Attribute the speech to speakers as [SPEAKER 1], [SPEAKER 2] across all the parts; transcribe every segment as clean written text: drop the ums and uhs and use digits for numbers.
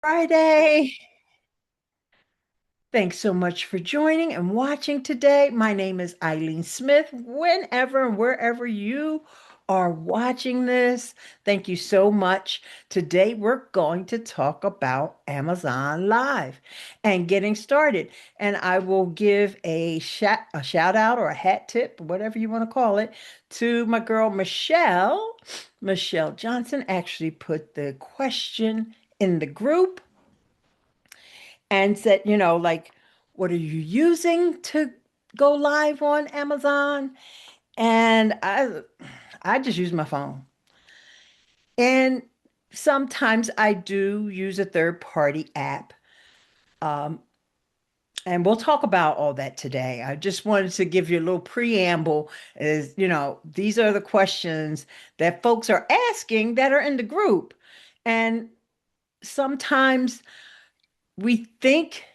[SPEAKER 1] Friday. Thanks so much for joining and watching today. My name is Eileen Smith. Whenever and wherever you are watching this, thank you so much. Today, we're going to talk about Amazon Live and getting started. And I will give a shout out or a hat tip, whatever you want to call it, to my girl Michelle. Michelle Johnson actually put the question in the group and said, like, what are you using to go live on Amazon? And I just use my phone. And sometimes I do use a third party app. Um, and we'll talk about all that today. I just wanted to give you a little preamble is, these are the questions that folks are asking that are in the group. And sometimes we think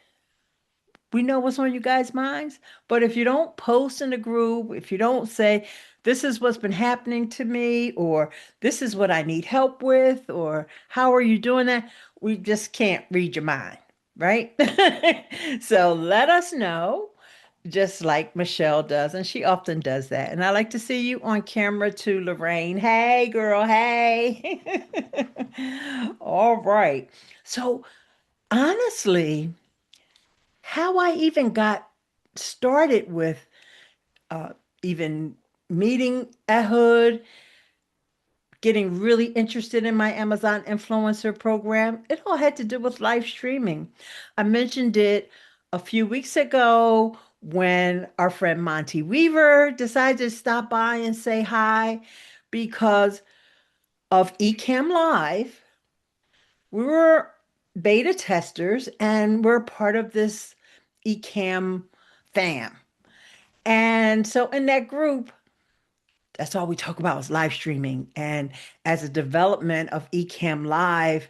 [SPEAKER 1] we know what's on you guys' minds. But if you don't post in the group, if you don't say, this is what's been happening to me, or this is what I need help with, or how are you doing that? We just can't read your mind, right? So let us know, just like Michelle does, and she often does that. And I like to see you on camera too, Lorraine. Hey, girl, hey. All right. So honestly, how I even got started with uh, even meeting Ehud, getting really interested in my Amazon influencer program, it all had to do with live streaming. I mentioned it a few weeks ago when our friend Monty Weaver decided to stop by and say hi because of Ecamm Live. We were beta testers and we're part of this Ecamm fam. And so in that group, that's all we talk about is live streaming. And as a development of Ecamm Live,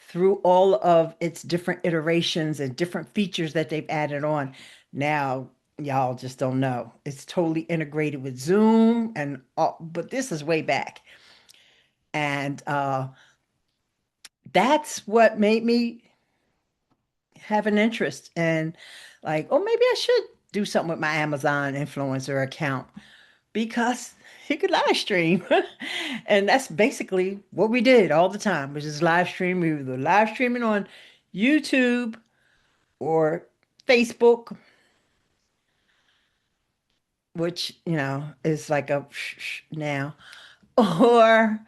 [SPEAKER 1] through all of its different iterations and different features that they've added on, now y'all just don't know. It's totally integrated with Zoom and all, but this is way back. And that's what made me have an interest in like, oh, maybe I should do something with my Amazon influencer account because he could live stream. And that's basically what we did all the time, which is live stream. We were live streaming on YouTube or Facebook, which, is like a now, or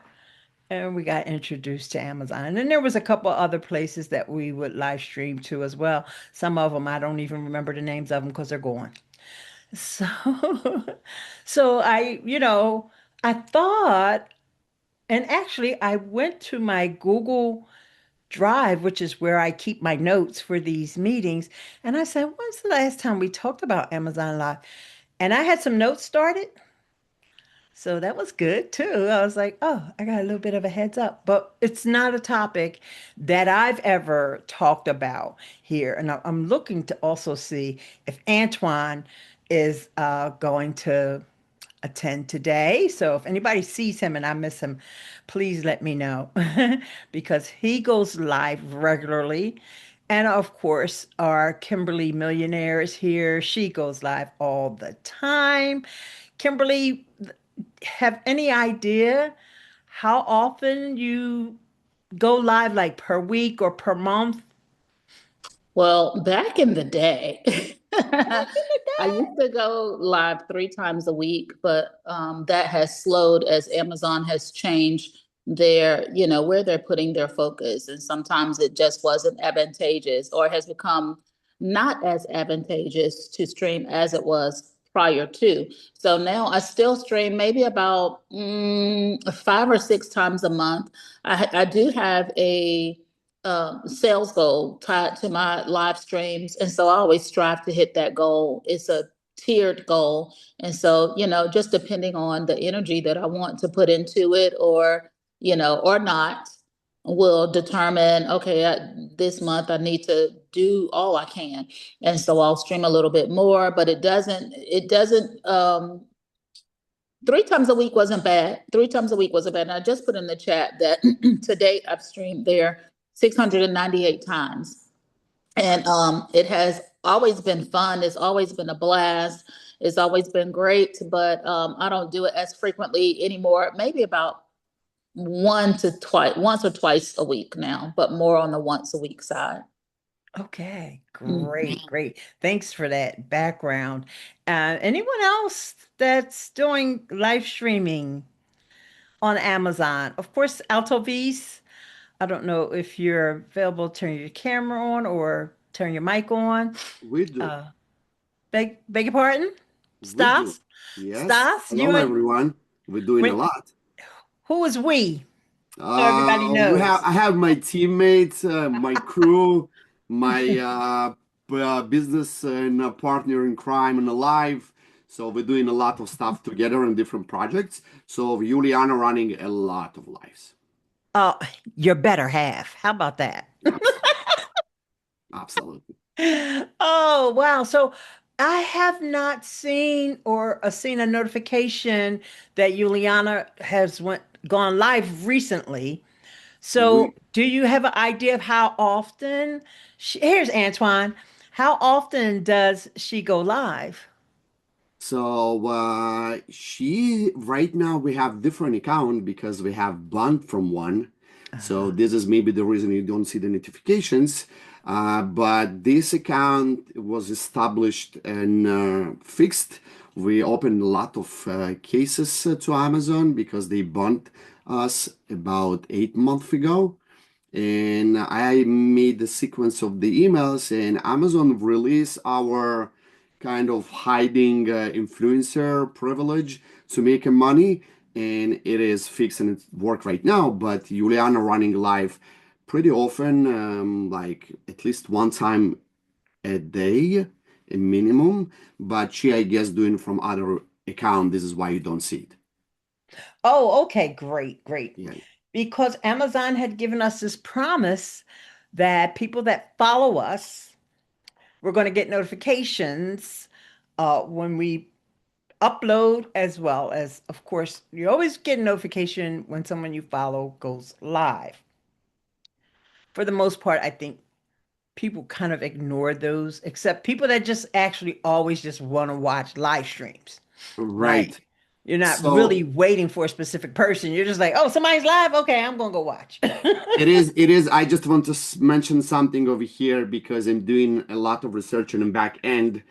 [SPEAKER 1] and we got introduced to Amazon. And then there was a couple other places that we would live stream to as well. Some of them I don't even remember the names of them because they're gone. So, so I thought, and actually, I went to my Google Drive, which is where I keep my notes for these meetings, and I said, when's the last time we talked about Amazon Live? And I had some notes started, so that was good too. I was like, oh, I got a little bit of a heads up, but it's not a topic that I've ever talked about here. And I'm looking to also see if Antoine is going to attend today. So if anybody sees him and I miss him, please let me know because he goes live regularly. And of course, our Kimberly millionaire is here. She goes live all the time. Kimberly, have any idea how often you go live, like per week or per month?
[SPEAKER 2] Well, back in the day,
[SPEAKER 1] Back in the
[SPEAKER 2] I
[SPEAKER 1] day.
[SPEAKER 2] used to go live 3 times a week, but that has slowed as Amazon has changed where they're putting their focus. And sometimes it just wasn't advantageous or has become not as advantageous to stream as it was prior to. So now I still stream maybe about 5 or 6 times a month. I do have a sales goal tied to my live streams. And so I always strive to hit that goal. It's a tiered goal. And so, just depending on the energy that I want to put into it or not, will determine, okay, this month I need to do all I can. And so I'll stream a little bit more, but it doesn't, 3 times a week wasn't bad. 3 times a week wasn't bad. And I just put in the chat that to date I've streamed there 698 times. And it has always been fun. It's always been a blast. It's always been great, but I don't do it as frequently anymore. Maybe about once or twice a week now, but more on the once a week side.
[SPEAKER 1] Okay, great,
[SPEAKER 2] Mhm.
[SPEAKER 1] great. Thanks for that background. Anyone else that's doing live streaming on Amazon? Of course, Altovis. I don't know if you're available, turn your camera on or turn your mic on.
[SPEAKER 3] We do.
[SPEAKER 1] Uh, beg your pardon?
[SPEAKER 3] We do.
[SPEAKER 1] Stas?
[SPEAKER 3] Yes.
[SPEAKER 1] Stas, you
[SPEAKER 3] Hello,
[SPEAKER 1] and
[SPEAKER 3] everyone. We're doing a
[SPEAKER 1] when,
[SPEAKER 3] lot.
[SPEAKER 1] who is we? So everybody
[SPEAKER 3] We have.
[SPEAKER 1] knows.
[SPEAKER 3] I have my teammates, my crew, my business and partner in crime and alive. So we're doing a lot of stuff together in different projects. So Juliana running a lot of lives.
[SPEAKER 1] Uh, your better half. How about that?
[SPEAKER 3] Absolutely. Absolutely.
[SPEAKER 1] Oh, wow. So I have not seen or seen a notification that Juliana has gone live recently. So
[SPEAKER 3] We
[SPEAKER 1] do you have an idea of how often here's Antoine. How often does she go live?
[SPEAKER 3] So she right now we have different account because we have banned from one. So
[SPEAKER 1] Uh-huh.
[SPEAKER 3] this is maybe the reason you don't see the notifications. But this account was established and fixed. We opened a lot of cases to Amazon because they banned us about 8 months ago. And I made the sequence of the emails, and Amazon released our kind of hiding influencer privilege to make money, and it is fixed and it work right now. But Juliana running live pretty often, like at least one time a day, a minimum. But she, I guess, doing from other account. This is why you don't see it.
[SPEAKER 1] Oh, okay, great, great.
[SPEAKER 3] Yeah.
[SPEAKER 1] Because Amazon had given us this promise that people that follow us, we're going to get notifications when we upload, as well as, of course, you always get a notification when someone you follow goes live. For the most part, I think people kind of ignore those, except people that just actually always just want to watch live streams. Like,
[SPEAKER 3] Right.
[SPEAKER 1] you're not really
[SPEAKER 3] So
[SPEAKER 1] waiting for a specific person. You're just like, oh, somebody's live. Okay, I'm gonna go watch.
[SPEAKER 3] it is. I just want to mention something over here because I'm doing a lot of research on the back end.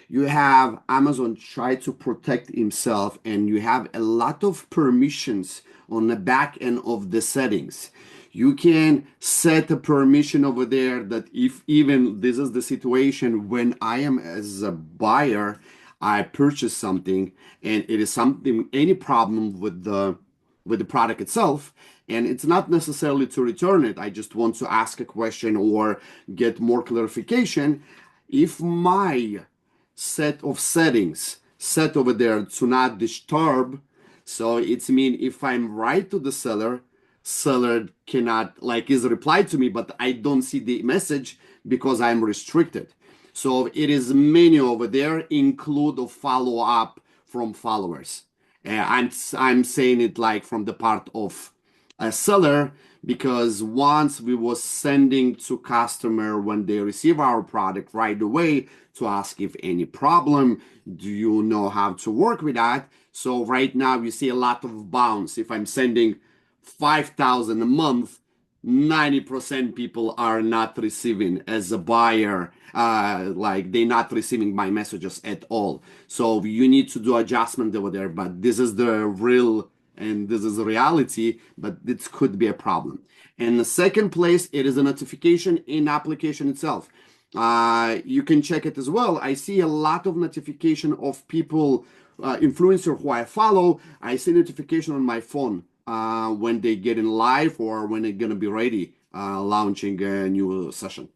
[SPEAKER 3] You have Amazon try to protect himself, and you have a lot of permissions on the back end of the settings. You can set a permission over there that if even this is the situation when I am as a buyer, I purchase something and it is something any problem with the product itself, and it's not necessarily to return it. I just want to ask a question or get more clarification. If my set of settings set over there to not disturb, so it's mean if I'm right to the seller cannot like is replied to me, but I don't see the message because I'm restricted. So it is menu over there include a follow up from followers. I'm saying it like from the part of a seller because once we was sending to customer when they receive our product right away to ask if any problem, do you know how to work with that? So right now you see a lot of bounce. If I'm sending 5,000 a month, 90% people are not receiving as a buyer, like they're not receiving my messages at all. So you need to do adjustment over there, but this is the real and this is a reality, but this could be a problem. And the second place, it is a notification in application itself. You can check it as well. I see a lot of notification of people, influencer who I follow. I see notification on my phone when they get in live or when they're gonna be ready, launching a new session.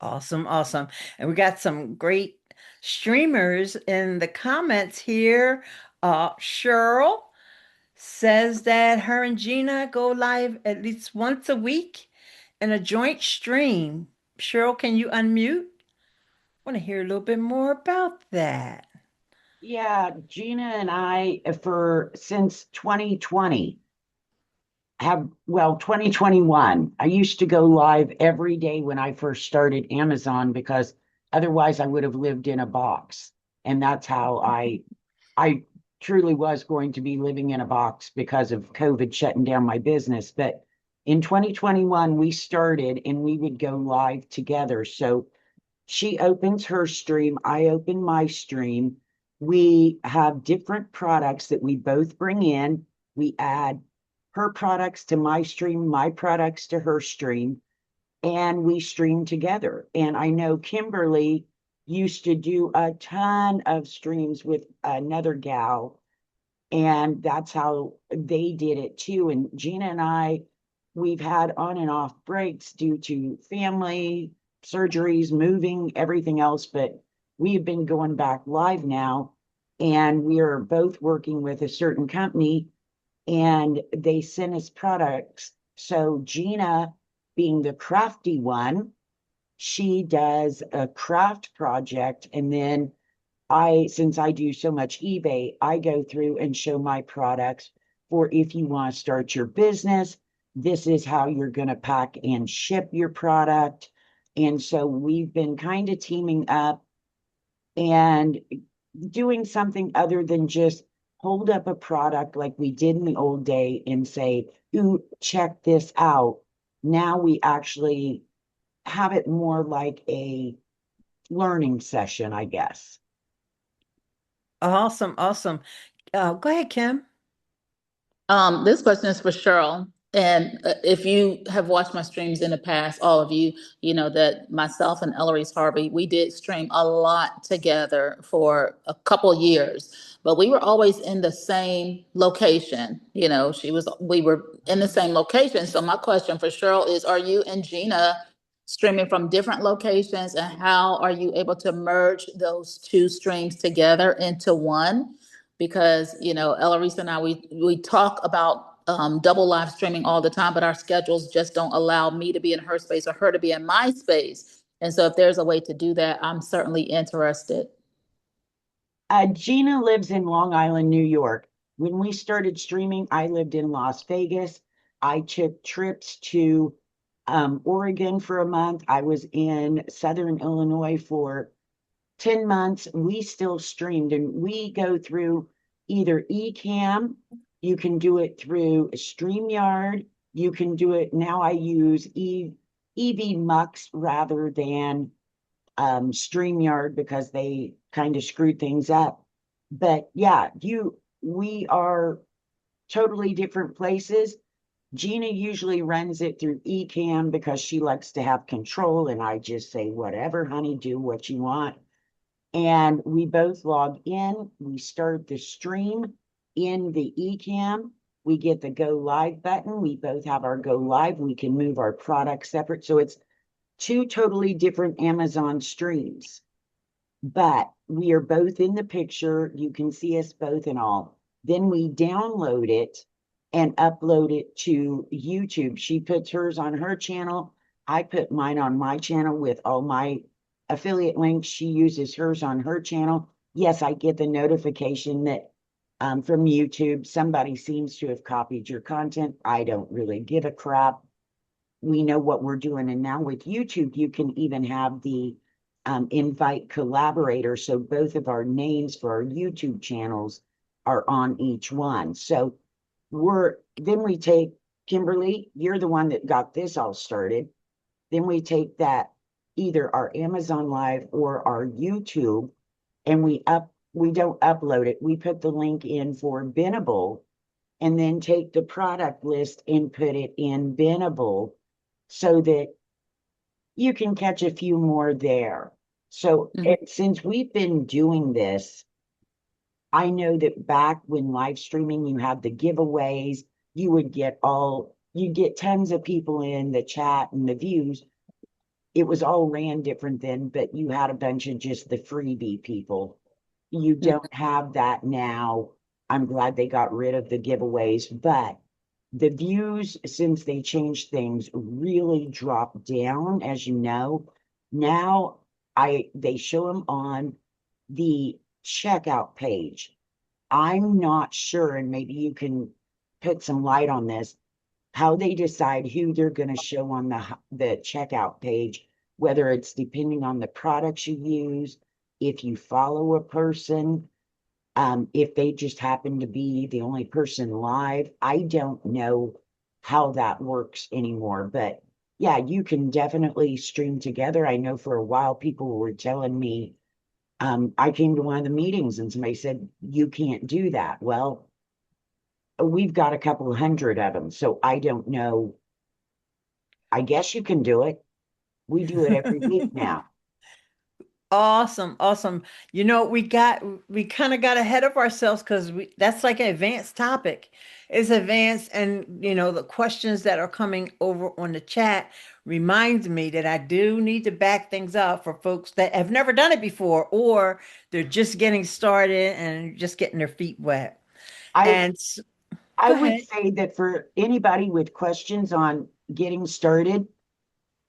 [SPEAKER 1] Awesome, awesome. And we got some great streamers in the comments here. Cheryl says that her and Gina go live at least once a week in a joint stream. Cheryl, can you unmute? Want to hear a little bit more about that.
[SPEAKER 4] Yeah, Gina and I for since 2020. well, 2021. I used to go live every day when I first started Amazon because otherwise I would have lived in a box. And that's how I truly was going to be living in a box because of COVID shutting down my business. But in 2021, we started and we would go live together. So she opens her stream, I open my stream. We have different products that we both bring in. We add her products to my stream, my products to her stream, and we stream together. And I know Kimberly used to do a ton of streams with another gal, and that's how they did it too. And Gina and I, we've had on and off breaks due to family, surgeries, moving, everything else, but we've been going back live now, and we are both working with a certain company, and they send us products. So Gina, being the crafty one, she does a craft project, and then since I do so much eBay, I go through and show my products for if you want to start your business. This is how you're going to pack and ship your product. And so we've been kind of teaming up and doing something other than just hold up a product like we did in the old day and say, ooh, check this out. Now we actually have it more like a learning session, I guess.
[SPEAKER 1] Awesome, awesome. Go ahead, Kim.
[SPEAKER 2] This question is for Cheryl. And if you have watched my streams in the past, all of you, you know that myself and Eloise Harvey, we did stream a lot together for a couple years, but we were always in the same location. We were in the same location. So my question for Cheryl is, are you and Gina streaming from different locations, and how are you able to merge those two streams together into one? Because Eloise and I, we talk about double live streaming all the time, but our schedules just don't allow me to be in her space or her to be in my space. And so if there's a way to do that, I'm certainly interested.
[SPEAKER 4] Gina lives in Long Island, New York. When we started streaming, I lived in Las Vegas. I took trips to Oregon for a month. I was in Southern Illinois for 10 months. We still streamed, and we go through either Ecamm, you can do it through StreamYard, you can do it now. I use EV Mux rather than StreamYard because they kind of screwed things up. But yeah, we are totally different places. Gina usually runs it through Ecamm because she likes to have control, and I just say, whatever, honey, do what you want. And we both log in. We start the stream in the Ecamm. We get the go live button. We both have our go live. We can move our products separate. So it's two totally different Amazon streams, but we are both in the picture. You can see us both and all. Then we download it and upload it to YouTube. She puts hers on her channel. I put mine on my channel with all my affiliate links. She uses hers on her channel. Yes, I get the notification that from YouTube, somebody seems to have copied your content. I don't really give a crap. We know what we're doing. And now with YouTube, you can even have the invite collaborator. So both of our names for our YouTube channels are on each one. So then we take, Kimberly, you're the one that got this all started. Then we take that, either our Amazon Live or our YouTube, and we don't upload it. We put the link in for Binnable, and then take the product list and put it in Binnable so that you can catch a few more there. So since we've been doing this, I know that back when live streaming, you had the giveaways, you get tons of people in the chat and the views. It was all ran different then, but you had a bunch of just the freebie people. You don't have that now. I'm glad they got rid of the giveaways, but the views, since they changed things, really dropped down, as you know. Now they show them on the checkout page. I'm not sure, and maybe you can put some light on this. how they decide who they're going to show on the checkout page, whether it's depending on the products you use, if you follow a person, if they just happen to be the only person live. I don't know how that works anymore, but yeah, you can definitely stream together. I know for a while people were telling me, I came to one of the meetings and somebody said, you can't do that. Well, we've got a couple of hundred of them, so I don't know. I guess you can do it. We do it every week now.
[SPEAKER 1] Awesome, awesome. We kind of got ahead of ourselves because we that's like an advanced topic. It's advanced, and the questions that are coming over on the chat reminds me that I do need to back things up for folks that have never done it before, or they're just getting started and just getting their feet wet.
[SPEAKER 4] I
[SPEAKER 1] And
[SPEAKER 4] I
[SPEAKER 1] go
[SPEAKER 4] would
[SPEAKER 1] ahead.
[SPEAKER 4] say that for anybody with questions on getting started,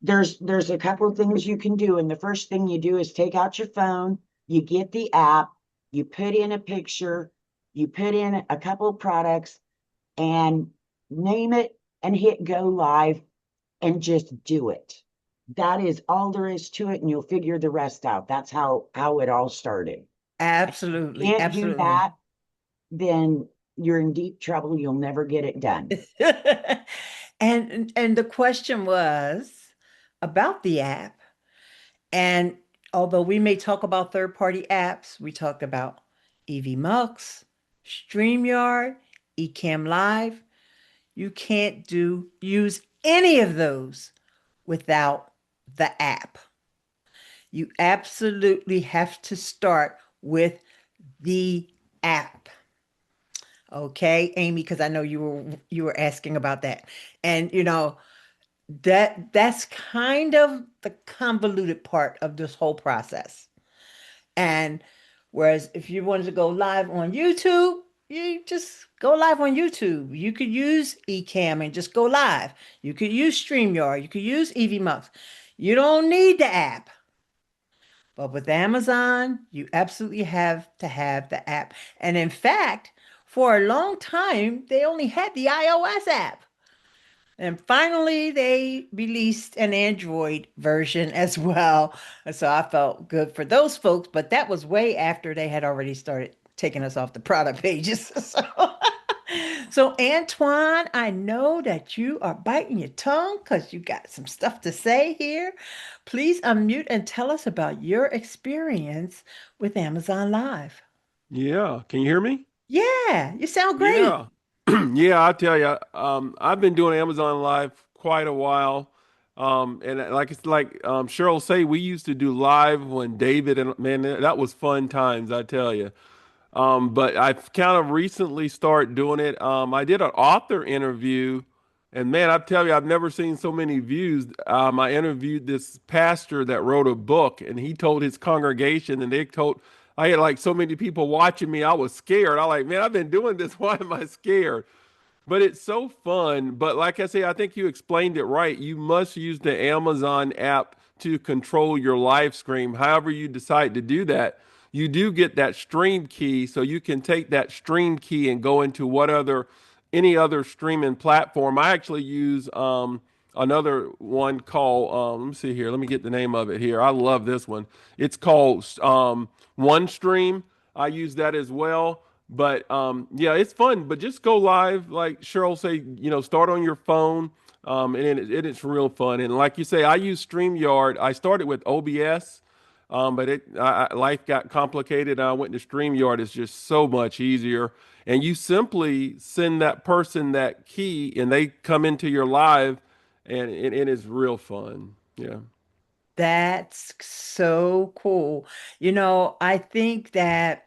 [SPEAKER 4] there's a couple of things you can do. And the first thing you do is take out your phone, you get the app, you put in a picture, you put in a couple of products and name it and hit go live and just do it. That is all there is to it, and you'll figure the rest out. That's how it all started.
[SPEAKER 1] Absolutely,
[SPEAKER 4] Can't do
[SPEAKER 1] absolutely.
[SPEAKER 4] that, then you're in deep trouble. You'll never get it done.
[SPEAKER 1] And the question was about the app. And although we may talk about third-party apps, we talked about EV StreamYard, Ecamm Live. You can't do use any of those without the app. You absolutely have to start with the app. Okay, Amy, because I know you were asking about that. And that's kind of the convoluted part of this whole process. And whereas if you wanted to go live on YouTube, you just go live on YouTube. You could use Ecamm and just go live. You could use StreamYard. You could use EVMux. You don't need the app. But with Amazon, you absolutely have to have the app. And in fact, for a long time, they only had the iOS app. And finally, they released an Android version as well. And so I felt good for those folks, but that was way after they had already started taking us off the product pages. So Antoine, I know that you are biting your tongue because you got some stuff to say here. Please unmute and tell us about your experience with Amazon Live.
[SPEAKER 5] Yeah, can you hear me?
[SPEAKER 1] Yeah, you sound great.
[SPEAKER 5] Yeah. Yeah, I tell you, I've been doing Amazon Live quite a while. And like it's like Cheryl say, we used to do live when David and man, that was fun times, I tell you. But I've kind of recently started doing it. I did an author interview, and man, I tell you, I've never seen so many views. I interviewed this pastor that wrote a book, and he told his congregation, and they told, I had like so many people watching me, I was scared. I like, man, I've been doing this. Why am I scared? But it's so fun. But like I say, I think you explained it right. You must use the Amazon app to control your live stream. However, you decide to do that, you do get that stream key. So you can take that stream key and go into any other streaming platform. I actually use another one called, let me see here. Let me get the name of it here. I love this one. It's called OneStream. I use that as well. But yeah, it's fun. But just go live, like Cheryl say, start on your phone, it's real fun. And like you say, I use StreamYard. I started with OBS, but life got complicated. I went to StreamYard. It's just so much easier. And you simply send that person that key, and they come into your live, and it is real fun. Yeah.
[SPEAKER 1] That's so cool. I think that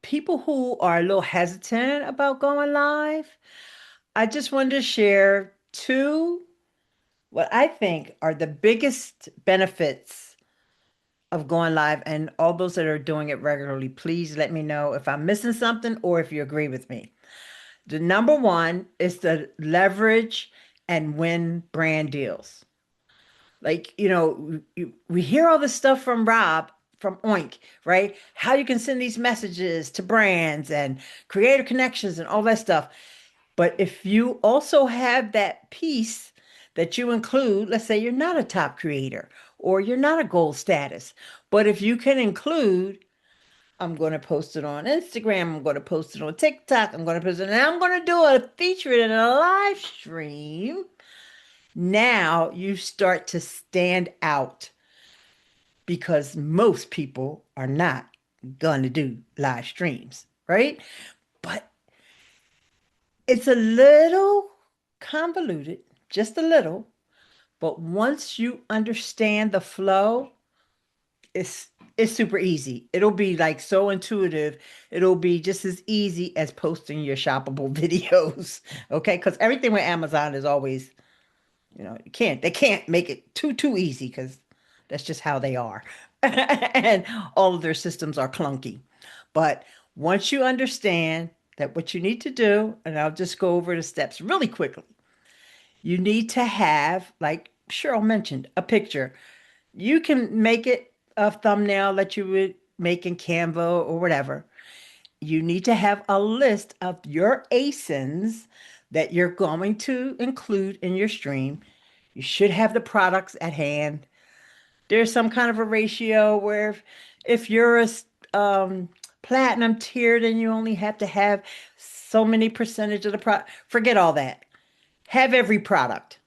[SPEAKER 1] people who are a little hesitant about going live, I just wanted to share two, what I think are the biggest benefits of going live. And all those that are doing it regularly, please let me know if I'm missing something or if you agree with me. The number one is to leverage and win brand deals. Like, we hear all this stuff from Rob from Oink, right? How you can send these messages to brands and creator connections and all that stuff. But if you also have that piece that you include, let's say you're not a top creator or you're not a gold status, but if you can include, I'm going to post it on Instagram, I'm going to post it on TikTok, I'm going to post it, and I'm going to do a feature in a live stream. Now you start to stand out because most people are not going to do live streams, right? But it's a little convoluted, just a little. But once you understand the flow, it's it's super easy. It'll be like so intuitive. It'll be just as easy as posting your shoppable videos. Okay? Because everything with Amazon is always, they can't make it too easy because that's just how they are. And all of their systems are clunky. But once you understand that what you need to do, and I'll just go over the steps really quickly. You need to have, like Cheryl mentioned, a picture. You can make it a thumbnail that you would make in Canva or whatever. You need to have a list of your ASINs that you're going to include in your stream. You should have the products at hand. There's some kind of a ratio where if you're a um, platinum tier, then you only have to have so many percentage of the product. Forget all that. Have every product.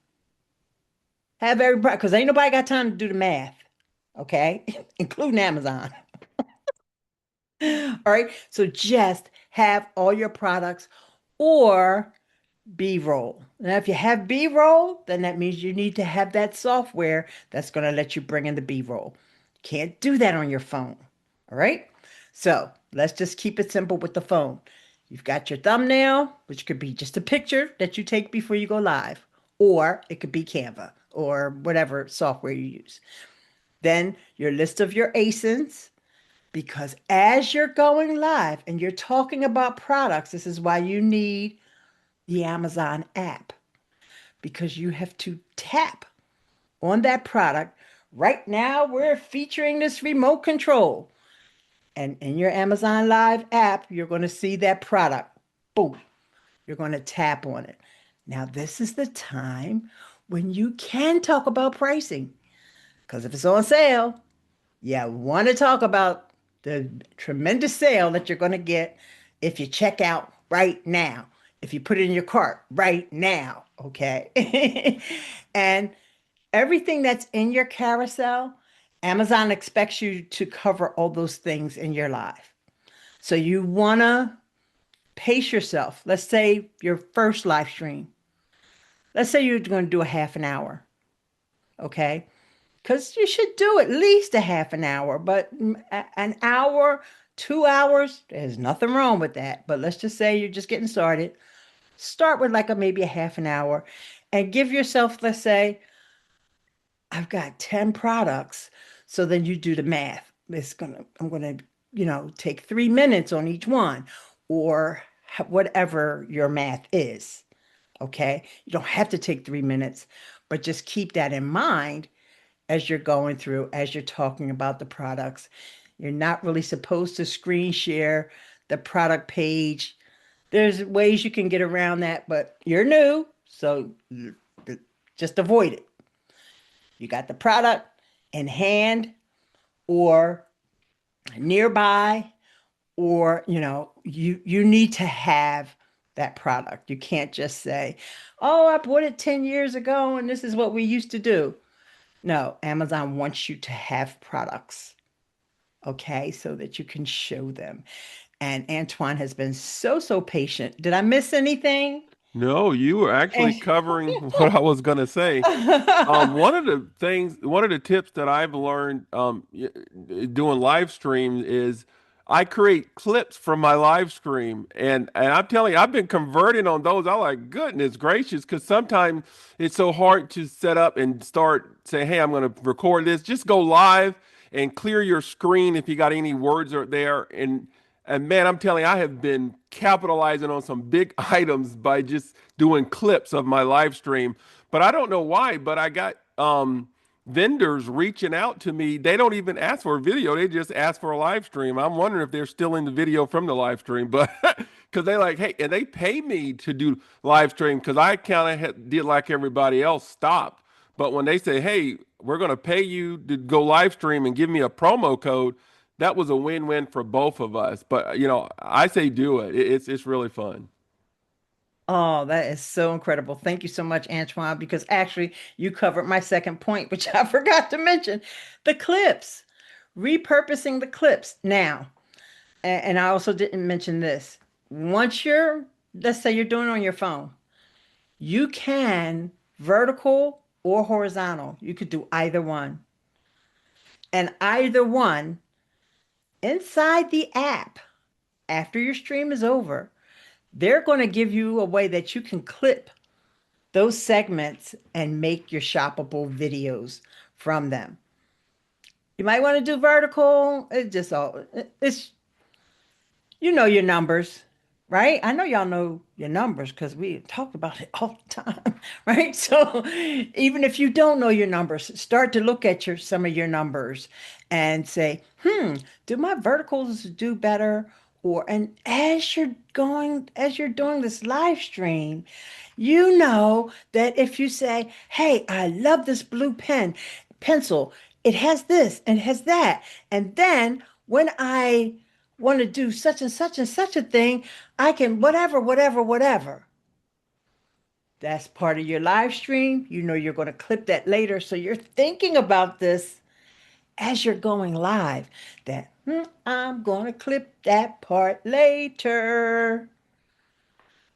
[SPEAKER 1] Have every product because ain't nobody got time to do the math. Okay, including Amazon. All right. So just have all your products or B-roll. Now, if you have B-roll, then that means you need to have that software that's going to let you bring in the B-roll. Can't do that on your phone. All right. So let's just keep it simple with the phone. You've got your thumbnail, which could be just a picture that you take before you go live, or it could be Canva or whatever software you use. Then your list of your ASINs, because as you're going live and you're talking about products, this is why you need the Amazon app because you have to tap on that product. Right now, we're featuring this remote control. And in your Amazon Live app, you're going to see that product. Boom. You're going to tap on it. Now, this is the time when you can talk about pricing because if it's on sale, you want to talk about the tremendous sale that you're going to get if you check out right now, if you put it in your cart right now, okay? And everything that's in your carousel, Amazon expects you to cover all those things in your live. So you want to pace yourself. Let's say your first live stream. Let's say you're going to do a half an hour, okay? Because you should do at least a half an hour, but an hour, 2 hours, there's nothing wrong with that. But let's just say you're just getting started. Start with like maybe a half an hour and give yourself, let's say, I've got 10 products. So then you do the math. I'm gonna, take 3 minutes on each one or whatever your math is. Okay. You don't have to take 3 minutes, but just keep that in mind as you're going through, as you're talking about the products. You're not really supposed to screen share the product page. There's ways you can get around that, but you're new, so just avoid it. You got the product in hand or nearby, or you need to have that product. You can't just say, "Oh, I bought it 10 years ago and this is what we used to do." No, Amazon wants you to have products, okay, so that you can show them. And Antoine has been so patient. Did I miss anything?
[SPEAKER 5] No, you were actually
[SPEAKER 1] Eh.
[SPEAKER 5] covering what I was going to say. One of the tips that I've learned doing live streams is I create clips from my live stream, and I'm telling you, I've been converting on those. I'm like, goodness gracious, because sometimes it's so hard to set up and start saying, hey, I'm going to record this. Just go live and clear your screen if you got any words are there, and man, I'm telling you, I have been capitalizing on some big items by just doing clips of my live stream. But I don't know why, but I got vendors reaching out to me. They don't even ask for a video, they just ask for a live stream. I'm wondering if they're still in the video from the live stream. But because they like, hey, and they pay me to do live stream because I kind of did like everybody else, stopped. But when they say, hey, we're going to pay you to go live stream and give me a promo code, that was a win-win for both of us. But I say do it. It's really fun.
[SPEAKER 1] Oh, that is so incredible. Thank you so much, Antoine, because actually you covered my second point, which I forgot to mention, the clips, repurposing the clips. Now, and I also didn't mention this. Once let's say you're doing it on your phone, you can vertical or horizontal. You could do either one. And either one inside the app, after your stream is over, they're going to give you a way that you can clip those segments and make your shoppable videos from them. You might want to do vertical. It's you know your numbers, right? I know y'all know your numbers because we talk about it all the time, right? So even if you don't know your numbers, start to look at some of your numbers and say, do my verticals do better? And as you're doing this live stream, you know that if you say, hey, I love this blue pencil, it has this and it has that. And then when I want to do such and such and such a thing, I can whatever, whatever, whatever. That's part of your live stream. You know you're going to clip that later. So you're thinking about this as you're going live that I'm going to clip that part later.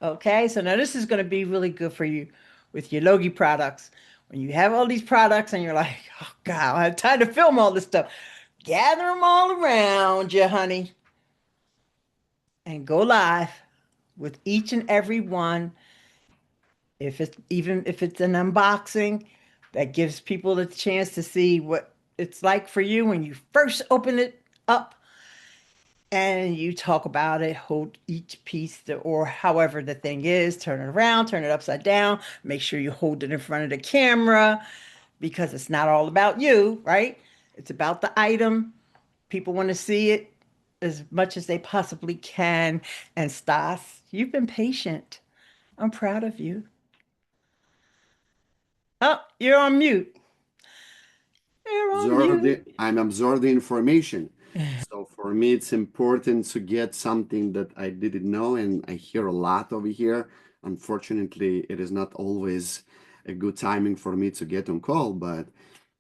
[SPEAKER 1] Okay, so now this is going to be really good for you with your Logi products. When you have all these products and you're like, oh God, I have time to film all this stuff. Gather them all around you, honey, and go live with each and every one. Even if it's an unboxing, that gives people the chance to see what it's like for you when you first open it up and you talk about it, hold each piece or however the thing is, turn it around, turn it upside down, make sure you hold it in front of the camera because it's not all about you, right? It's about the item. People want to see it as much as they possibly can. And Stas, you've been patient. I'm proud of you. Oh, you're on mute. You're on mute.
[SPEAKER 3] I'm absorbing the information. So for me, it's important to get something that I didn't know, and I hear a lot over here. Unfortunately, it is not always a good timing for me to get on call, but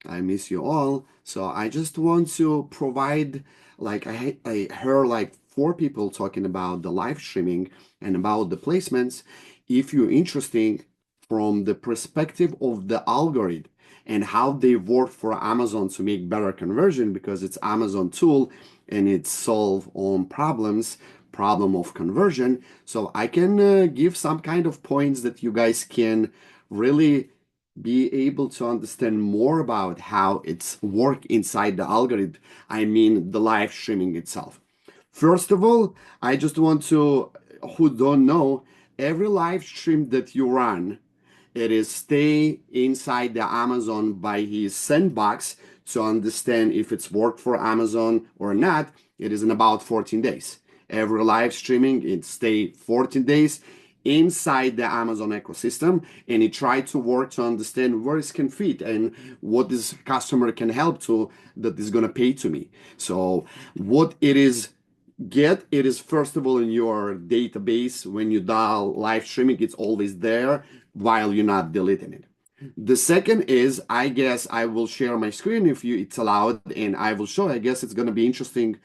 [SPEAKER 3] I miss you all. So I just want to provide, like I heard like four people talking about the live streaming and about the placements. If you're interested from the perspective of the algorithm and how they work for Amazon to make better conversion, because it's Amazon tool and it solve on problem of conversion. So I can give some kind of points that you guys can really be able to understand more about how it's work inside the algorithm. I mean, the live streaming itself. First of all, I just want to, who don't know, every live stream that you run, it is stay inside the Amazon by his sandbox to understand if it's worked for Amazon or not. It is in about 14 days. Every live streaming, it stay 14 days inside the Amazon ecosystem, and it try to work to understand where it can fit and what this customer can help to that is going to pay to me. So what it is it is first of all in your database. When you dial live streaming, it's always there while you're not deleting it. The second is, I guess I will share my screen if it's allowed, and I will show. I guess it's going to be interesting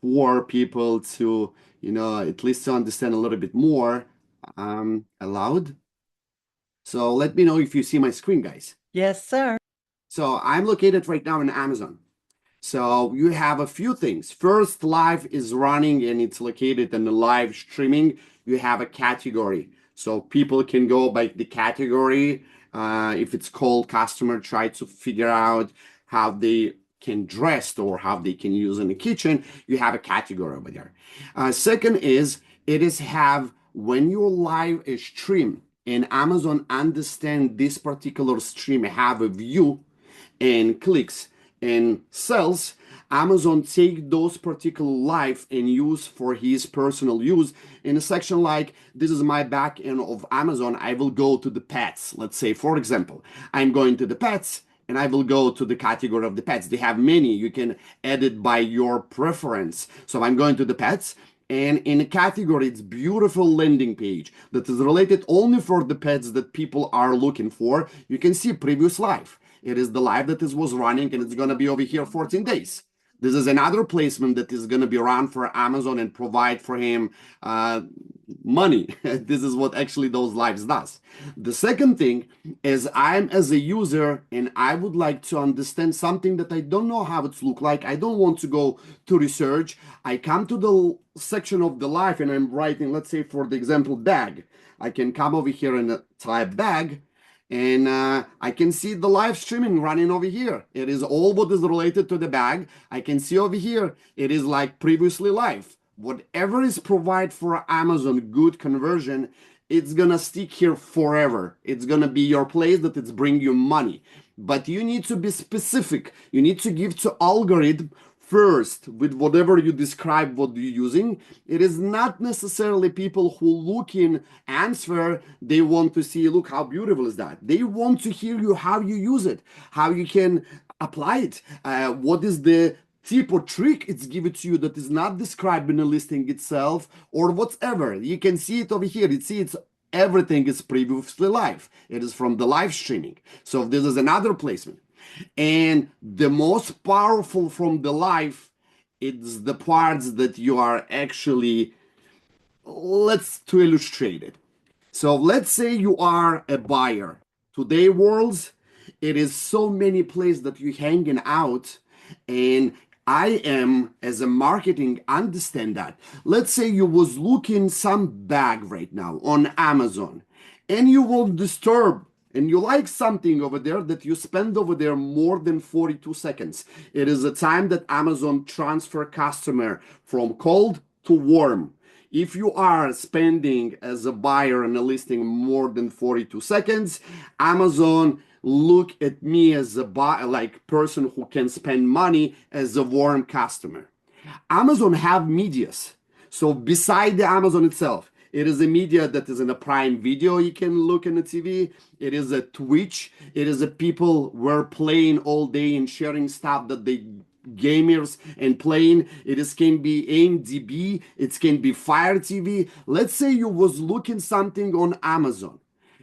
[SPEAKER 3] for people to, at least to understand a little bit more. Allowed. So let me know if you see my screen, guys.
[SPEAKER 1] Yes, sir.
[SPEAKER 3] So I'm located right now in Amazon. So you have a few things. First, live is running and it's located in the live streaming. You have a category. So people can go by the category. If it's called customer, try to figure out how they can dress or how they can use in the kitchen. You have a category over there. Second is, it is have when you live a stream and Amazon understand this particular stream have a view and clicks and sales, Amazon take those particular live and use for his personal use. In a section like, this is my back end of Amazon, I will go to the pets. Let's say, for example, I'm going to the pets and I will go to the category of the pets. They have many. You can edit by your preference. So I'm going to the pets. And in a category, it's beautiful landing page that is related only for the pets that people are looking for. You can see previous live. It is the live that was running, and it's going to be over here 14 days. This is another placement that is going to be run for Amazon and provide for him money. This is what actually those lives does. The second thing is, I'm as a user and I would like to understand something that I don't know how it's look like. I don't want to go to research. I come to the section of the life and I'm writing, let's say for the example, bag. I can come over here and type bag. And I can see the live streaming running over here. It is all what is related to the bag. I can see over here, it is like previously live. Whatever is provided for Amazon good conversion, it's gonna stick here forever. It's gonna be your place that it's bring you money. But you need to be specific. You need to give to algorithm first with whatever you describe what you're using. It is not necessarily people who look in answer, they want to see, look how beautiful is that. They want to hear you how you use it, how you can apply it, what is the tip or trick it's given to you that is not described in the listing itself or whatever. You can see it over here. It's everything is previously live. It is from the live streaming. So this is another placement. And the most powerful from the life, it's the parts that you are actually, let's to illustrate it. So let's say you are a buyer. Today worlds, it is so many places that you hanging out, and I am as a marketing understand that. Let's say you was looking some bag right now on Amazon and you won't disturb and you like something over there that you spend over there more than 42 seconds. It is a time that Amazon transfer customer from cold to warm. If you are spending as a buyer and a listing more than 42 seconds, Amazon look at me as a like person who can spend money as a warm customer. Amazon have medias. So beside the Amazon itself, it is a media that is in a Prime Video. You can look in the TV. It is a Twitch. It is a people were playing all day and sharing stuff that they gamers and playing. It is can be AMDB. It can be Fire TV. Let's say you was looking something on Amazon.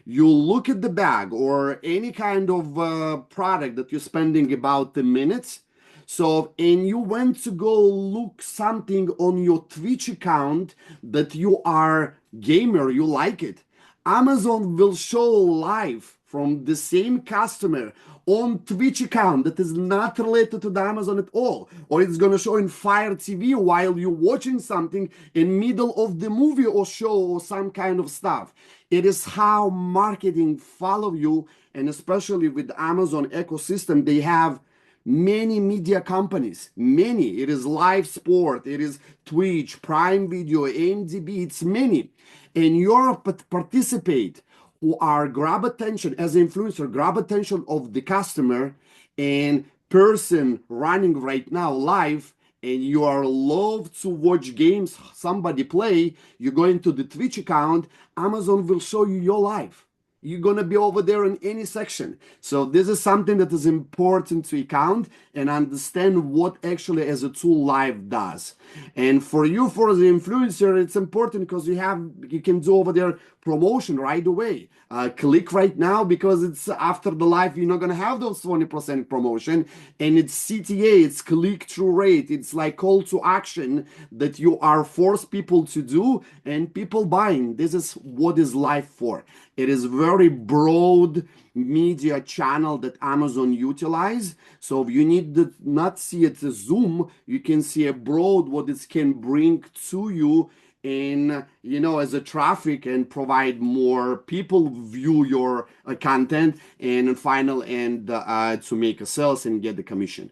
[SPEAKER 3] You look at the bag or any kind of product that you're spending about 10 minutes. So, and you went to go look something on your Twitch account that you are gamer, you like it. Amazon will show live from the same customer on Twitch account that is not related to the Amazon at all. Or it's going to show in Fire TV while you're watching something in middle of the movie or show or some kind of stuff. It is how marketing follow you, and especially with the Amazon ecosystem, they have many media companies, many. It is live sport, it is Twitch, Prime Video, AMDB, it's many. And you participate who are grab attention as an influencer, grab attention of the customer and person running right now live, and you are love to watch games somebody play, you go into the Twitch account, Amazon will show you your live. You're going to be over there in any section. So this is something that is important to account and understand what actually as a tool live does. And for you, for the influencer, it's important because you can do over there promotion right away. Click right now because it's after the live, you're not going to have those 20% promotion. And it's CTA, it's click-through rate. It's like call to action that you are force people to do and people buying. This is what is live for. It is very broad media channel that Amazon utilize. So if you need to not see it as Zoom, you can see a broad what it can bring to you in, as a traffic and provide more people view your content and final and to make a sales and get the commission.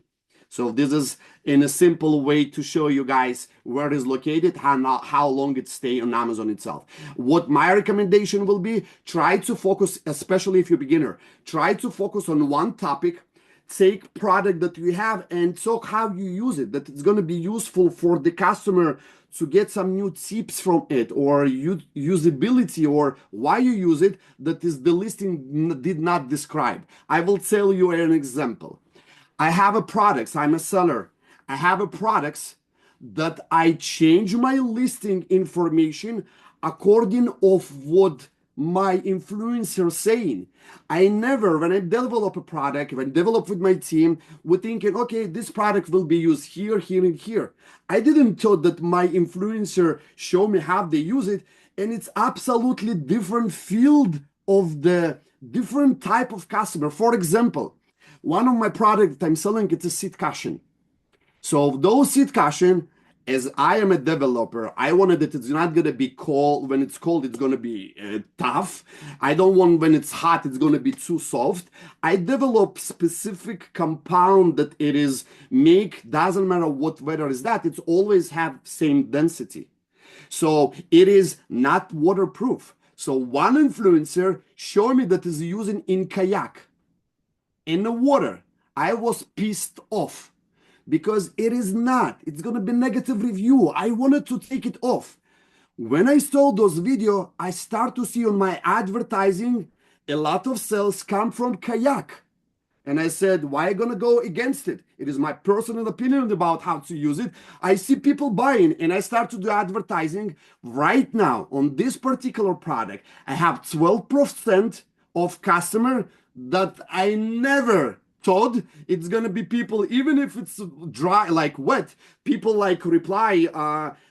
[SPEAKER 3] So this is in a simple way to show you guys where it is located, how long it stay on Amazon itself. What my recommendation will be, try to focus, especially if you're a beginner, try to focus on one topic, take product that you have and talk how you use it, that it's going to be useful for the customer to get some new tips from it, or usability, or why you use it, that is the listing did not describe. I will tell you an example. I have a products, I'm a seller. I have a products that I change my listing information according of what my influencer saying. I never, when I develop a product, when I develop with my team, we're thinking, okay, this product will be used here, here, and here. I didn't thought that my influencer show me how they use it, and it's absolutely different field of the different type of customer. For example, one of my products I'm selling, it's a seat cushion. So those seat cushion, as I am a developer, I wanted that it's not gonna be cold. When it's cold, it's gonna be tough. I don't want when it's hot, it's gonna be too soft. I develop specific compound that it is make, doesn't matter what weather is that, it's always have same density. So it is not waterproof. So one influencer showed me that is using in kayak in the water. I was pissed off because it is not. It's going to be negative review. I wanted to take it off. When I saw those video, I start to see on my advertising a lot of sales come from kayak. And I said, why are you going to go against it? It is my personal opinion about how to use it. I see people buying, and I start to do advertising right now on this particular product. I have 12% of customer that I never thought it's gonna be people, even if it's dry, like wet. People like reply,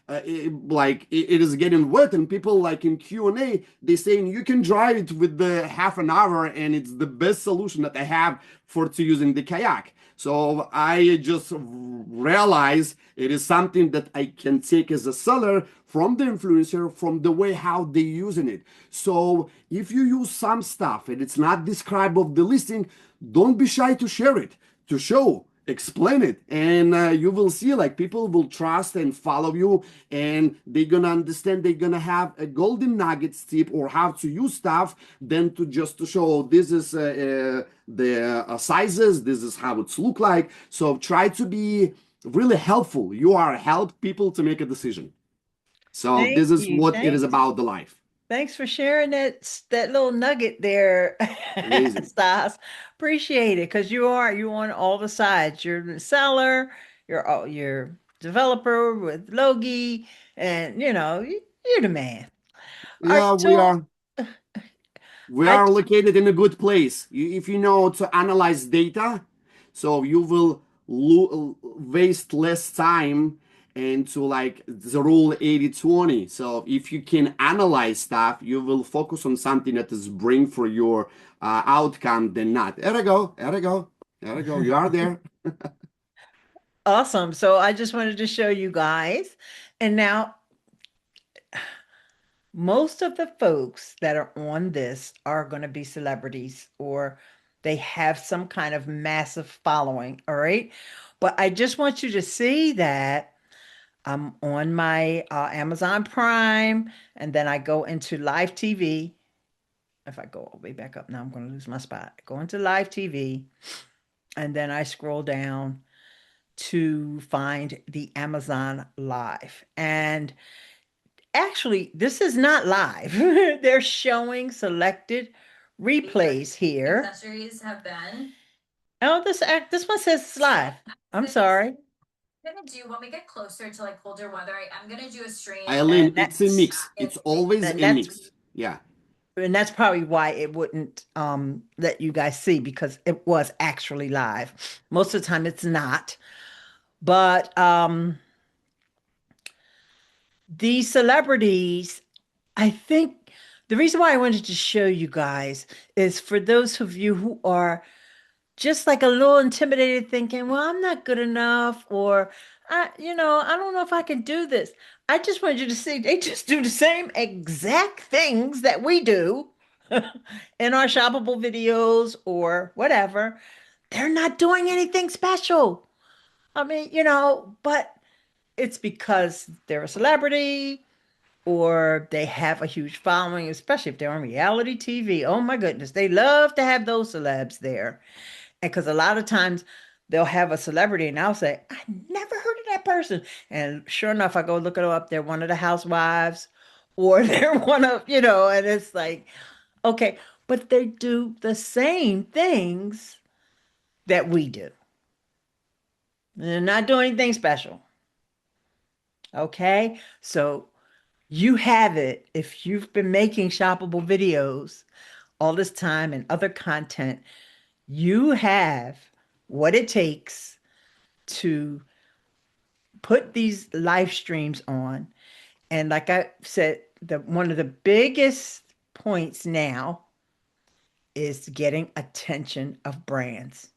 [SPEAKER 3] like it is getting wet, and people like in Q&A, they saying you can dry it with the half an hour, and it's the best solution that I have for to using the kayak. So I just realize it is something that I can take as a seller from the influencer, from the way how they using it. So if you use some stuff and it's not described of the listing, don't be shy to share it, to show, explain it, and you will see like people will trust and follow you, and they're gonna understand, they're gonna have a golden nuggets tip or how to use stuff, than to just to show this is the sizes, this is how it's look like. So try to be really helpful. You are help people to make a decision. So
[SPEAKER 1] Thank
[SPEAKER 3] this is
[SPEAKER 1] you.
[SPEAKER 3] what it is
[SPEAKER 1] Thanks.
[SPEAKER 3] about the life.
[SPEAKER 1] Thanks for sharing that little nugget there,
[SPEAKER 3] Amazing.
[SPEAKER 1] Stas. Appreciate it because you on all the sides. You're the seller, you're developer with Logi, and you're the man. All right,
[SPEAKER 3] Yeah, we
[SPEAKER 1] so
[SPEAKER 3] are. We
[SPEAKER 1] I
[SPEAKER 3] are located in a good place. If you know to analyze data, so you will waste less time into like the rule 80/20. So if you can analyze stuff, you will focus on something that is bring for your outcome than not. There we go. There we go. There we go. You are there.
[SPEAKER 1] awesome. So I just wanted to show you guys, and now most of the folks that are on this are going to be celebrities or they have some kind of massive following. All right. But I just want you to see that I'm on my Amazon Prime, and then I go into live TV. If I go all the way back up now, I'm going to lose my spot. I go into live TV, and then I scroll down to find the Amazon Live. And actually, this is not live. They're showing selected replays here. Accessories have been. Oh, this one says it's live. I'm sorry.
[SPEAKER 6] Gonna do when we get closer to like colder weather. I'm gonna do a stream.
[SPEAKER 3] Eileen,
[SPEAKER 1] And
[SPEAKER 3] it's a
[SPEAKER 1] that's
[SPEAKER 3] mix. It's always
[SPEAKER 1] and
[SPEAKER 3] a
[SPEAKER 1] that's
[SPEAKER 3] mix. Yeah.
[SPEAKER 1] and that's probably why it wouldn't let you guys see because it was actually live. Most of the time it's not. But these celebrities, I think the reason why I wanted to show you guys is for those of you who are just like a little intimidated, thinking, well, I'm not good enough, or I don't know if I can do this. I just wanted you to see they just do the same exact things that we do in our shoppable videos or whatever. They're not doing anything special. I mean, but it's because they're a celebrity or they have a huge following, especially if they're on reality TV. Oh my goodness, they love to have those celebs there. And because a lot of times they'll have a celebrity and I'll say, I never heard of that person. And sure enough, I go look it up. They're one of the housewives or they're one of, and it's like, okay, but they do the same things that we do. They're not doing anything special. Okay. So you have it. If you've been making shoppable videos all this time and other content, you have what it takes to put these live streams on. And like I said, one of the biggest points now is getting attention of brands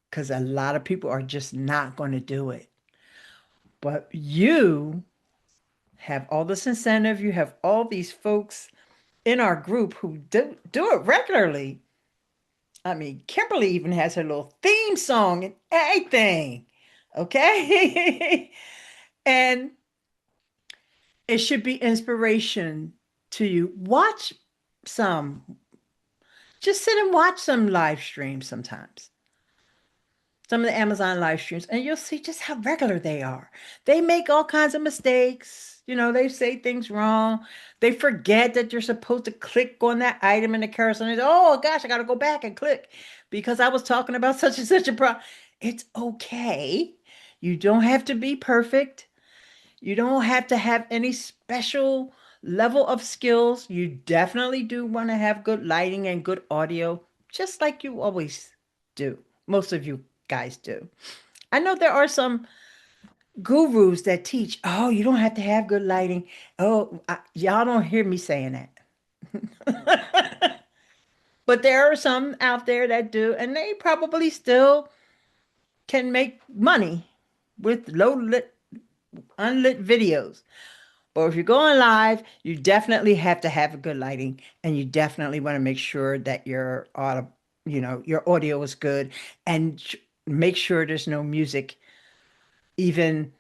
[SPEAKER 1] because a lot of people are just not going to do it. But you have all this incentive, you have all these folks in our group who do it regularly. I mean, Kimberly even has her little theme song and everything. Okay. And it should be inspiration to you. Watch some, just sit and watch some live streams sometimes. Some of the Amazon live streams, and you'll see just how regular they are. They make all kinds of mistakes. They say things wrong. They forget that you're supposed to click on that item in the carousel. And oh gosh, I got to go back and click because I was talking about such and such a problem. It's okay. You don't have to be perfect. You don't have to have any special level of skills. You definitely do want to have good lighting and good audio, just like you always do. Most of you guys do. I know there are some gurus that teach, oh, you don't have to have good lighting. Oh, y'all don't hear me saying that. But there are some out there that do, and they probably still can make money with low lit, unlit videos. But if you're going live, you definitely have to have a good lighting, and you definitely want to make sure that your audio is good, and make sure there's no music, even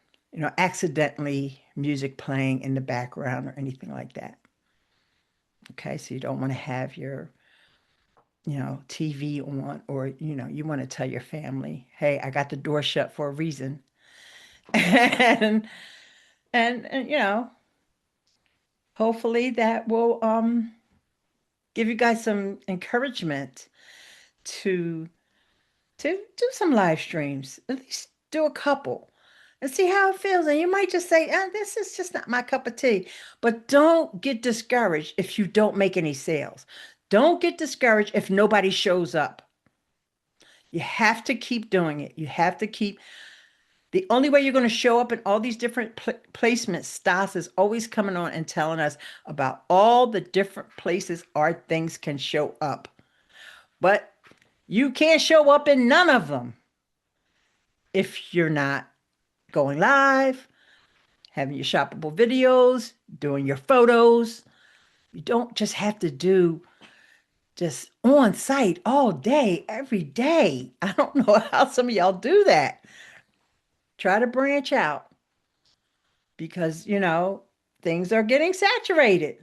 [SPEAKER 1] accidentally music playing in the background or anything like that. Okay, so you don't want to have your TV on, or you want to tell your family, hey, I got the door shut for a reason. and and hopefully that will give you guys some encouragement to do some live streams, at least do a couple and see how it feels. And you might just say, this is just not my cup of tea. But don't get discouraged if you don't make any sales. Don't get discouraged if nobody shows up. You have to keep doing it. You have to keep. The only way you're going to show up in all these different placements, Stas is always coming on and telling us about all the different places our things can show up. But you can't show up in none of them if you're not going live, having your shoppable videos, doing your photos. You don't just have to do just on site all day, every day. I don't know how some of y'all do that. Try to branch out because, things are getting saturated.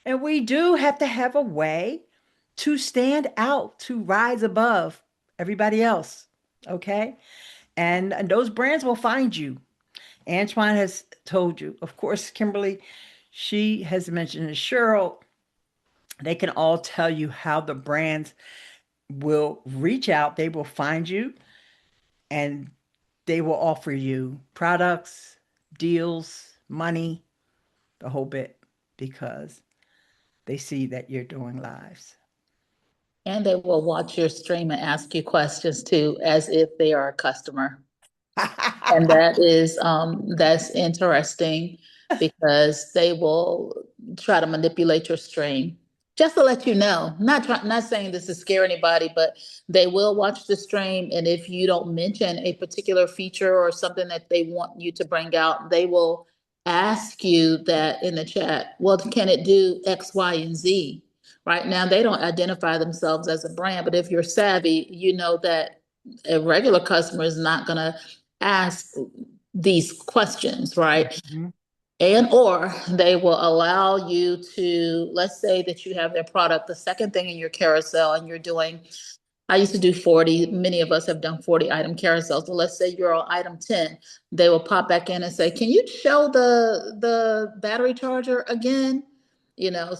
[SPEAKER 1] And we do have to have a way to stand out, to rise above everybody else. Okay. And those brands will find you. Antoine has told you. Of course, Kimberly, she has mentioned it. Cheryl, they can all tell you how the brands will reach out. They will find you and they will offer you products, deals, money, the whole bit, because they see that you're doing lives.
[SPEAKER 2] And they will watch your stream and ask you questions too, as if they are a customer. And that's interesting because they will try to manipulate your stream. Just to let you know, not saying this to scare anybody, but they will watch the stream, and if you don't mention a particular feature or something that they want you to bring out, they will ask you that in the chat. Well, can it do X, Y, and Z? Right now, they don't identify themselves as a brand, but if you're savvy, you know that a regular customer is not going to ask these questions, right?
[SPEAKER 1] Mhm.
[SPEAKER 2] And or they will allow you to, let's say that you have their product, the second thing in your carousel, and you're doing, I used to do 40. Many of us have done 40 item carousels. So let's say you're on item 10. They will pop back in and say, can you show the battery charger again?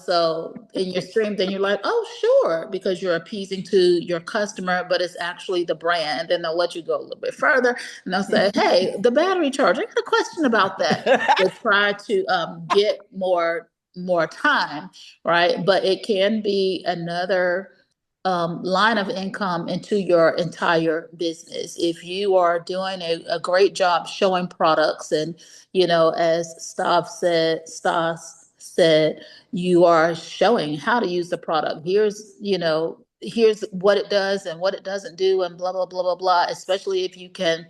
[SPEAKER 2] So in your stream, then you're like, oh, sure, because you're appeasing to your customer, but it's actually the brand. And then they'll let you go a little bit further and they'll say, hey, the battery charger, I got a question about that. To try to get more time, right? But it can be another line of income into your entire business. If you are doing a great job showing products, and as Stas said, you are showing how to use the product. Here's what it does and what it doesn't do, and blah blah blah blah blah. Especially if you can.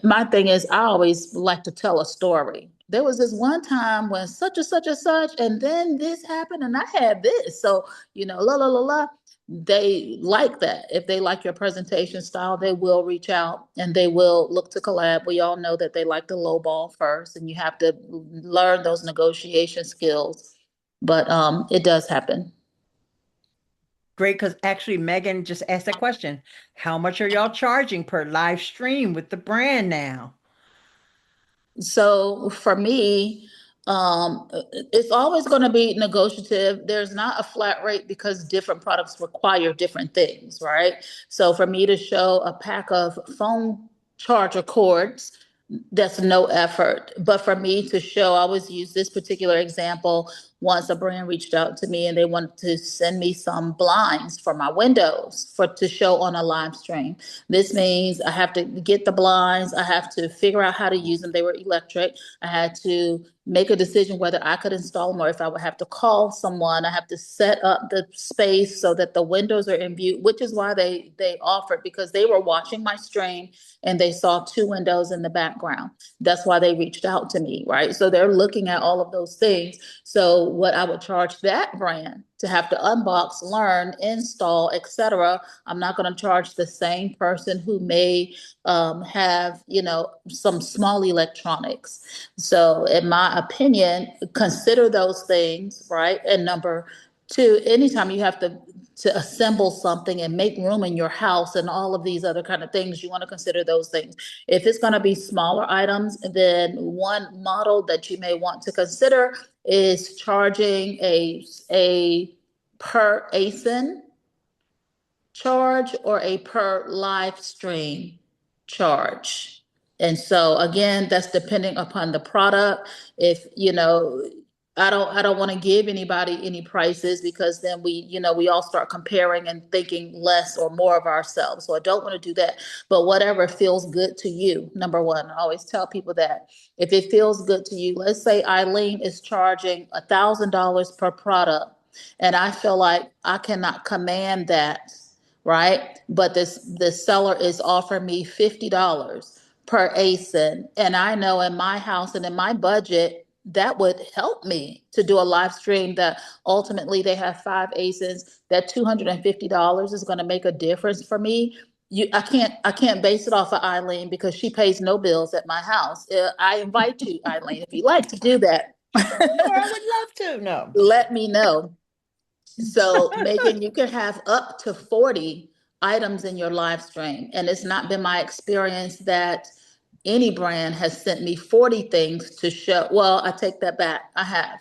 [SPEAKER 2] My thing is, I always like to tell a story. There was this one time when such and such and such, and then this happened, and I had this. So, la la la la, they like that. If they like your presentation style, they will reach out and they will look to collab. We all know that they like the low ball first, and you have to learn those negotiation skills. But it does happen.
[SPEAKER 1] Great, because actually Megan just asked that question. How much are y'all charging per live stream with the brand now?
[SPEAKER 2] So for me, it's always going to be negotiative. There's not a flat rate because different products require different things, right? So for me to show a pack of phone charger cords, that's no effort. But for me to show, I always use this particular example. Once a brand reached out to me and they wanted to send me some blinds for my windows to show on a live stream. This means I have to get the blinds. I have to figure out how to use them. They were electric. I had to make a decision whether I could install them or if I would have to call someone. I have to set up the space so that the windows are in view, which is why they offered, because they were watching my stream and they saw two windows in the background. That's why they reached out to me, right? So they're looking at all of those things. So what I would charge that brand to have to unbox, learn, install, etc. I'm not going to charge the same person who may have, some small electronics. So in my opinion, consider those things, right? And number two, anytime you have to assemble something and make room in your house and all of these other kind of things, you want to consider those things. If it's going to be smaller items, then one model that you may want to consider is charging a per ASIN charge or a per live stream charge. And so again, that's depending upon the product. If I don't want to give anybody any prices, because then we all start comparing and thinking less or more of ourselves. So I don't want to do that. But whatever feels good to you, number one, I always tell people that if it feels good to you, let's say Eileen is charging $1,000 per product, and I feel like I cannot command that, right? But this seller is offering me $50 per ASIN. And I know in my house and in my budget, that would help me to do a live stream that ultimately they have 5 ASINs. That $250 is going to make a difference for me. I can't base it off of Eileen because she pays no bills at my house. I invite you, Eileen, if you'd like to do that.
[SPEAKER 1] Sure, I would love to. No.
[SPEAKER 2] Let me know. So, Megan, you could have up to 40 items in your live stream. And it's not been my experience that any brand has sent me 40 things to show. Well, I take that back. I have.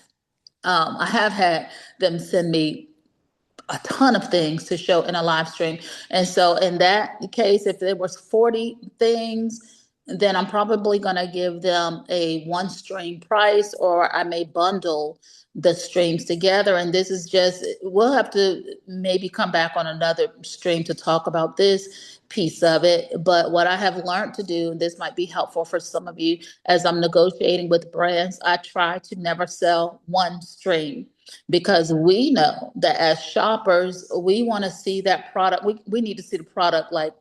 [SPEAKER 2] I have had them send me a ton of things to show in a live stream. And so in that case, if there was 40 things, then I'm probably going to give them a one stream price, or I may bundle the streams together. And this is just, we'll have to maybe come back on another stream to talk about this piece of it. But what I have learned to do, and this might be helpful for some of you as I'm negotiating with brands, I try to never sell one stream, because we know that as shoppers, we want to see that product. We need to see the product like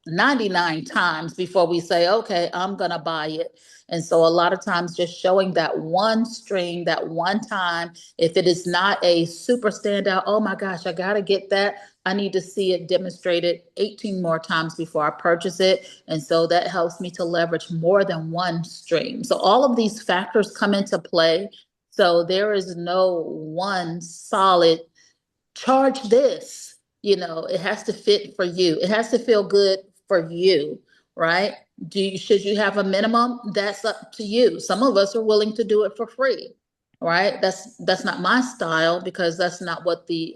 [SPEAKER 2] 99 times before we say, okay, I'm going to buy it. And so a lot of times just showing that one stream, that one time, if it is not a super standout, oh my gosh, I got to get that. I need to see it demonstrated 18 more times before I purchase it. And so that helps me to leverage more than one stream. So all of these factors come into play. So there is no one solid charge this. It has to fit for you. It has to feel good for you, right? Should you have a minimum? That's up to you. Some of us are willing to do it for free, right? That's not my style, because that's not what the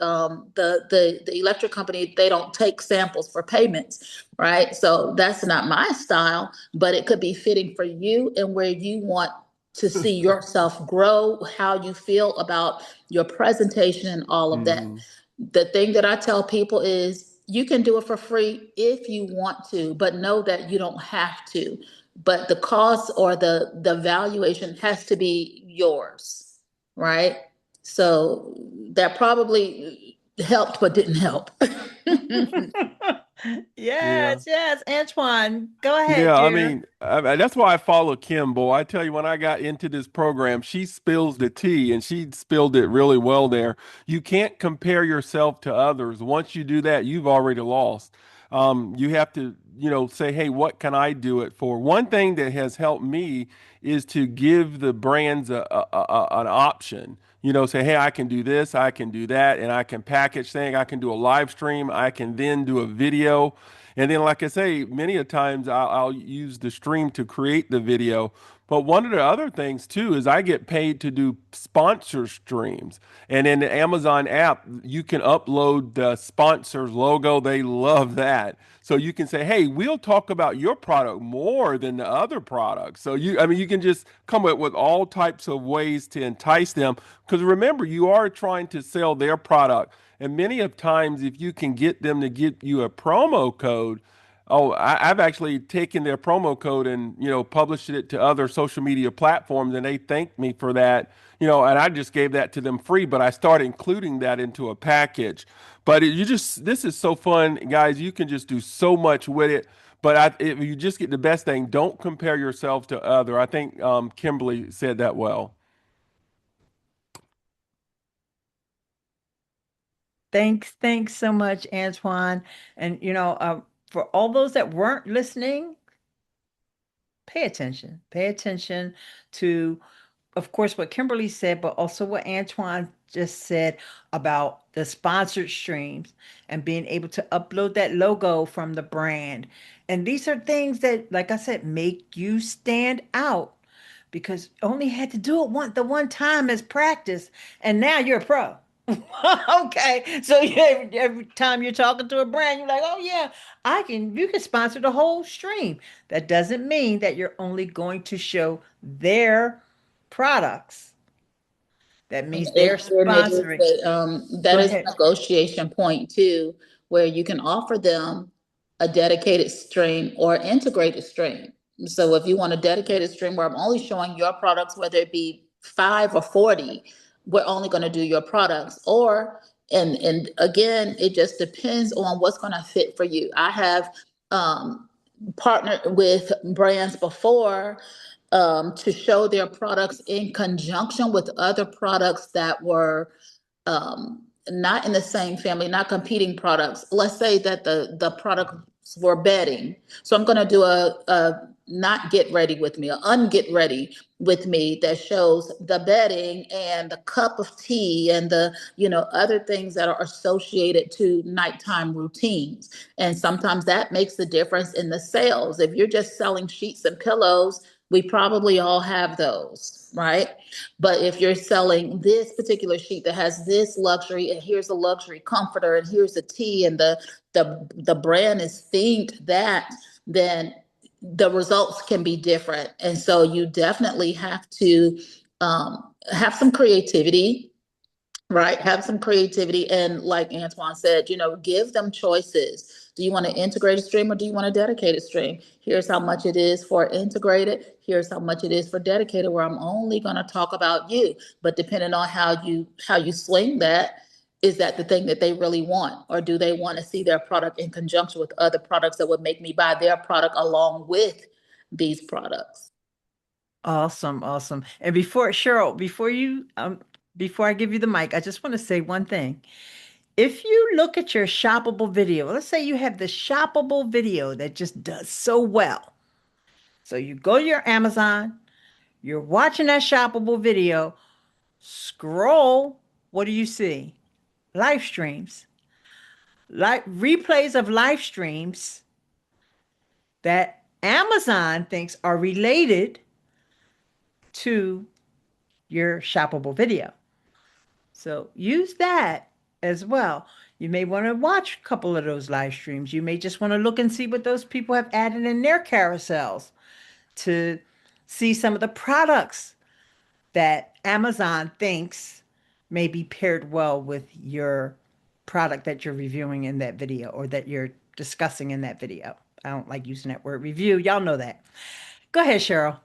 [SPEAKER 2] electric company, they don't take samples for payments, right? So that's not my style, but it could be fitting for you and where you want to see yourself grow, how you feel about your presentation and all of that.
[SPEAKER 5] Hmm.
[SPEAKER 2] The thing that I tell people is you can do it for free if you want to, but know that you don't have to. But the cost or the valuation has to be yours, right? So that probably helped but didn't help.
[SPEAKER 5] Yeah.
[SPEAKER 1] Yes, yes. Antoine, go ahead,
[SPEAKER 5] Yeah, I
[SPEAKER 1] dear.
[SPEAKER 5] mean, that's why I follow Kim, boy. I tell you, when I got into this program, she spills the tea, and she spilled it really well there. You can't compare yourself to others. Once you do that, you've already lost. You have to, say, hey, what can I do it for? One thing that has helped me is to give the brands an option. Say, hey, I can do this, I can do that, and I can package things. I can do a live stream. I can then do a video. And then, like I say, many a times I'll use the stream to create the video. But one of the other things too is I get paid to do sponsor streams. And in the Amazon app, you can upload the sponsor's logo. They love that. So you can say, hey, we'll talk about your product more than the other products. So you can just come up with all types of ways to entice them. Because remember, you are trying to sell their product. And many of times, if you can get them to give you a promo code, oh, I've actually taken their promo code and published it to other social media platforms, and they thanked me for that. And I just gave that to them free, but I started including that into a package. But this is so fun, guys. You can just do so much with it. But if you just get the best thing, don't compare yourself to other. I think Kimberly said that well.
[SPEAKER 1] Thanks so much, Antoine. And for all those that weren't listening, pay attention. Pay attention to, of course, what Kimberly said, but also what Antoine just said about the sponsored streams and being able to upload that logo from the brand. And these are things that, like I said, make you stand out because only had to do it the one time as practice, and now you're a pro. Okay, so every time you're talking to a brand, you're like, oh yeah, you can sponsor the whole stream. That doesn't mean that you're only going to show their products. That
[SPEAKER 2] And
[SPEAKER 1] means they're
[SPEAKER 2] it is
[SPEAKER 1] sponsoring.
[SPEAKER 2] that
[SPEAKER 1] Go
[SPEAKER 2] is a
[SPEAKER 1] ahead.
[SPEAKER 2] negotiation point too, where you can offer them a dedicated stream or integrated stream. So if you want a dedicated stream where I'm only showing your products, whether it be 5 or 40, we're only going to do your products. Or and again, it just depends on what's going to fit for you. I have partnered with brands before to show their products in conjunction with other products that were not in the same family, not competing products. Let's say that the products were bedding. So I'm going to do a not get ready with me, a unget ready with me that shows the bedding and the cup of tea and the other things that are associated to nighttime routines. And sometimes that makes the difference in the sales. If you're just selling sheets and pillows, we probably all have those, right? But if you're selling this particular sheet that has this luxury, and here's a luxury comforter, and here's a tea, and the brand is themed that, then the results can be different. And so you definitely have to have some creativity, right? Have some creativity. And like Antoine said, give them choices. Do you want to integrate a stream or do you want a dedicated stream? Here's how much it is for integrated. Here's how much it is for dedicated, where I'm only going to talk about you. But depending on how you sling that, is that the thing that they really want? Or do they want to see their product in conjunction with other products that would make me buy their product along with these products?
[SPEAKER 1] Awesome, awesome. And before Cheryl, before I give you the mic, I just want to say one thing. If you look at your shoppable video, let's say you have the shoppable video that just does so well. So you go to your Amazon, you're watching that shoppable video, scroll, what do you see? Live streams, like replays of live streams that Amazon thinks are related to your shoppable video. So use that as well. You may want to watch a couple of those live streams. You may just want to look and see what those people have added in their carousels to see some of the products that Amazon thinks may be paired well with your product that you're reviewing in that video or that you're discussing in that video. I don't like using that word review. Y'all know that. Go ahead, Cheryl.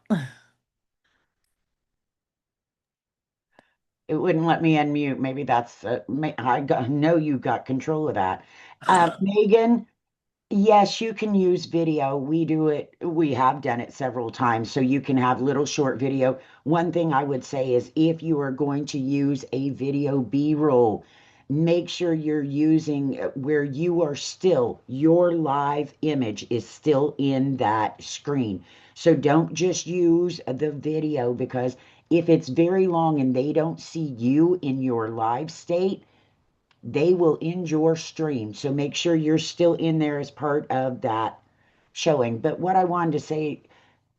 [SPEAKER 4] It wouldn't let me unmute. Maybe that's, know you got control of that. Megan, yes, you can use video. We do it. We have done it several times. So you can have little short video. One thing I would say is if you are going to use a video B-roll, make sure you're using where you are still, your live image is still in that screen. So don't just use the video, because if it's very long and they don't see you in your live state, they will end your stream. So make sure you're still in there as part of that showing. But what I wanted to say,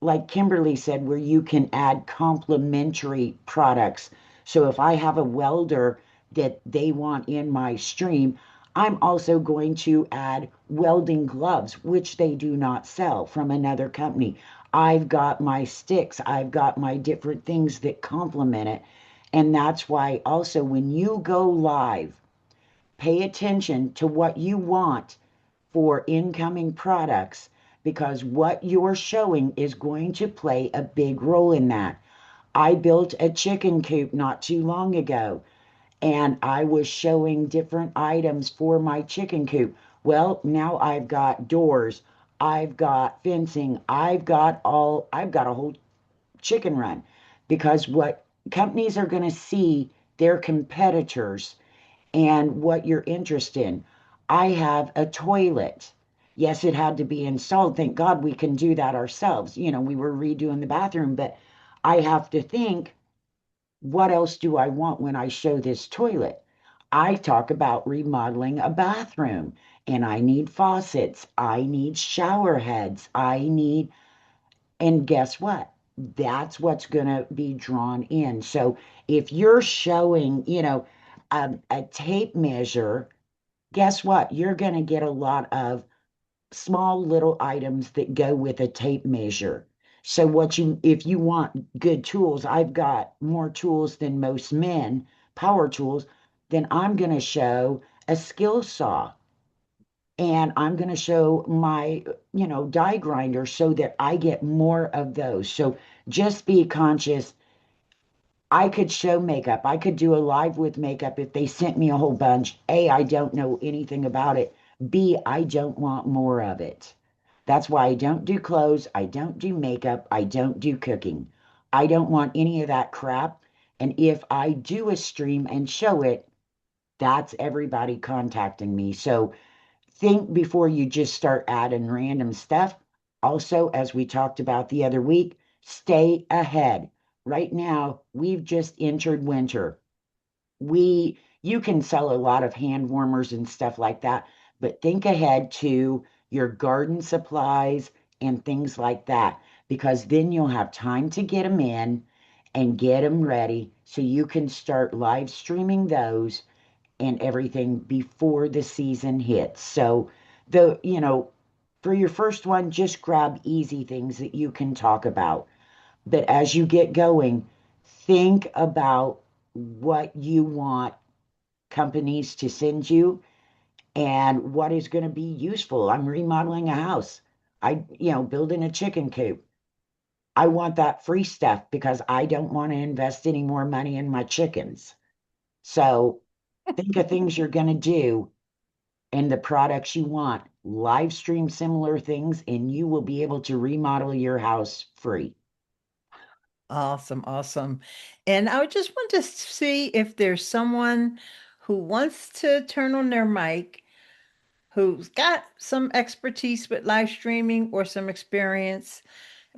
[SPEAKER 4] like Kimberly said, where you can add complementary products. So if I have a welder that they want in my stream, I'm also going to add welding gloves, which they do not sell from another company. I've got my sticks, I've got my different things that complement it. And that's why also when you go live, pay attention to what you want for incoming products, because what you're showing is going to play a big role in that. I built a chicken coop not too long ago, and I was showing different items for my chicken coop. Well, now I've got doors, I've got fencing, I've got a whole chicken run, because what companies are going to see their competitors and what you're interested in. I have a toilet. Yes, it had to be installed. Thank God we can do that ourselves. We were redoing the bathroom, but I have to think, what else do I want when I show this toilet? I talk about remodeling a bathroom, and I need faucets, I need shower heads, and guess what? That's what's going to be drawn in. So if you're showing, a tape measure, guess what? You're going to get a lot of small little items that go with a tape measure. So if you want good tools, I've got more tools than most men, power tools, then I'm going to show a skill saw, and I'm going to show my, die grinder, so that I get more of those. So just be conscious. I could show makeup. I could do a live with makeup if they sent me a whole bunch. A, I don't know anything about it. B, I don't want more of it. That's why I don't do clothes. I don't do makeup. I don't do cooking. I don't want any of that crap. And if I do a stream and show it, that's everybody contacting me. So think before you just start adding random stuff. Also, as we talked about the other week, stay ahead. Right now, we've just entered winter. You can sell a lot of hand warmers and stuff like that, but think ahead to your garden supplies and things like that, because then you'll have time to get them in and get them ready so you can start live streaming those and everything before the season hits. So for your first one, just grab easy things that you can talk about. But as you get going, think about what you want companies to send you and what is going to be useful. I'm remodeling a house. Building a chicken coop. I want that free stuff because I don't want to invest any more money in my chickens. So Think of things you're going to do and the products you want. Live stream similar things, and you will be able to remodel your house free.
[SPEAKER 1] Awesome, awesome. And I just want to see if there's someone who wants to turn on their mic, who's got some expertise with live streaming or some experience,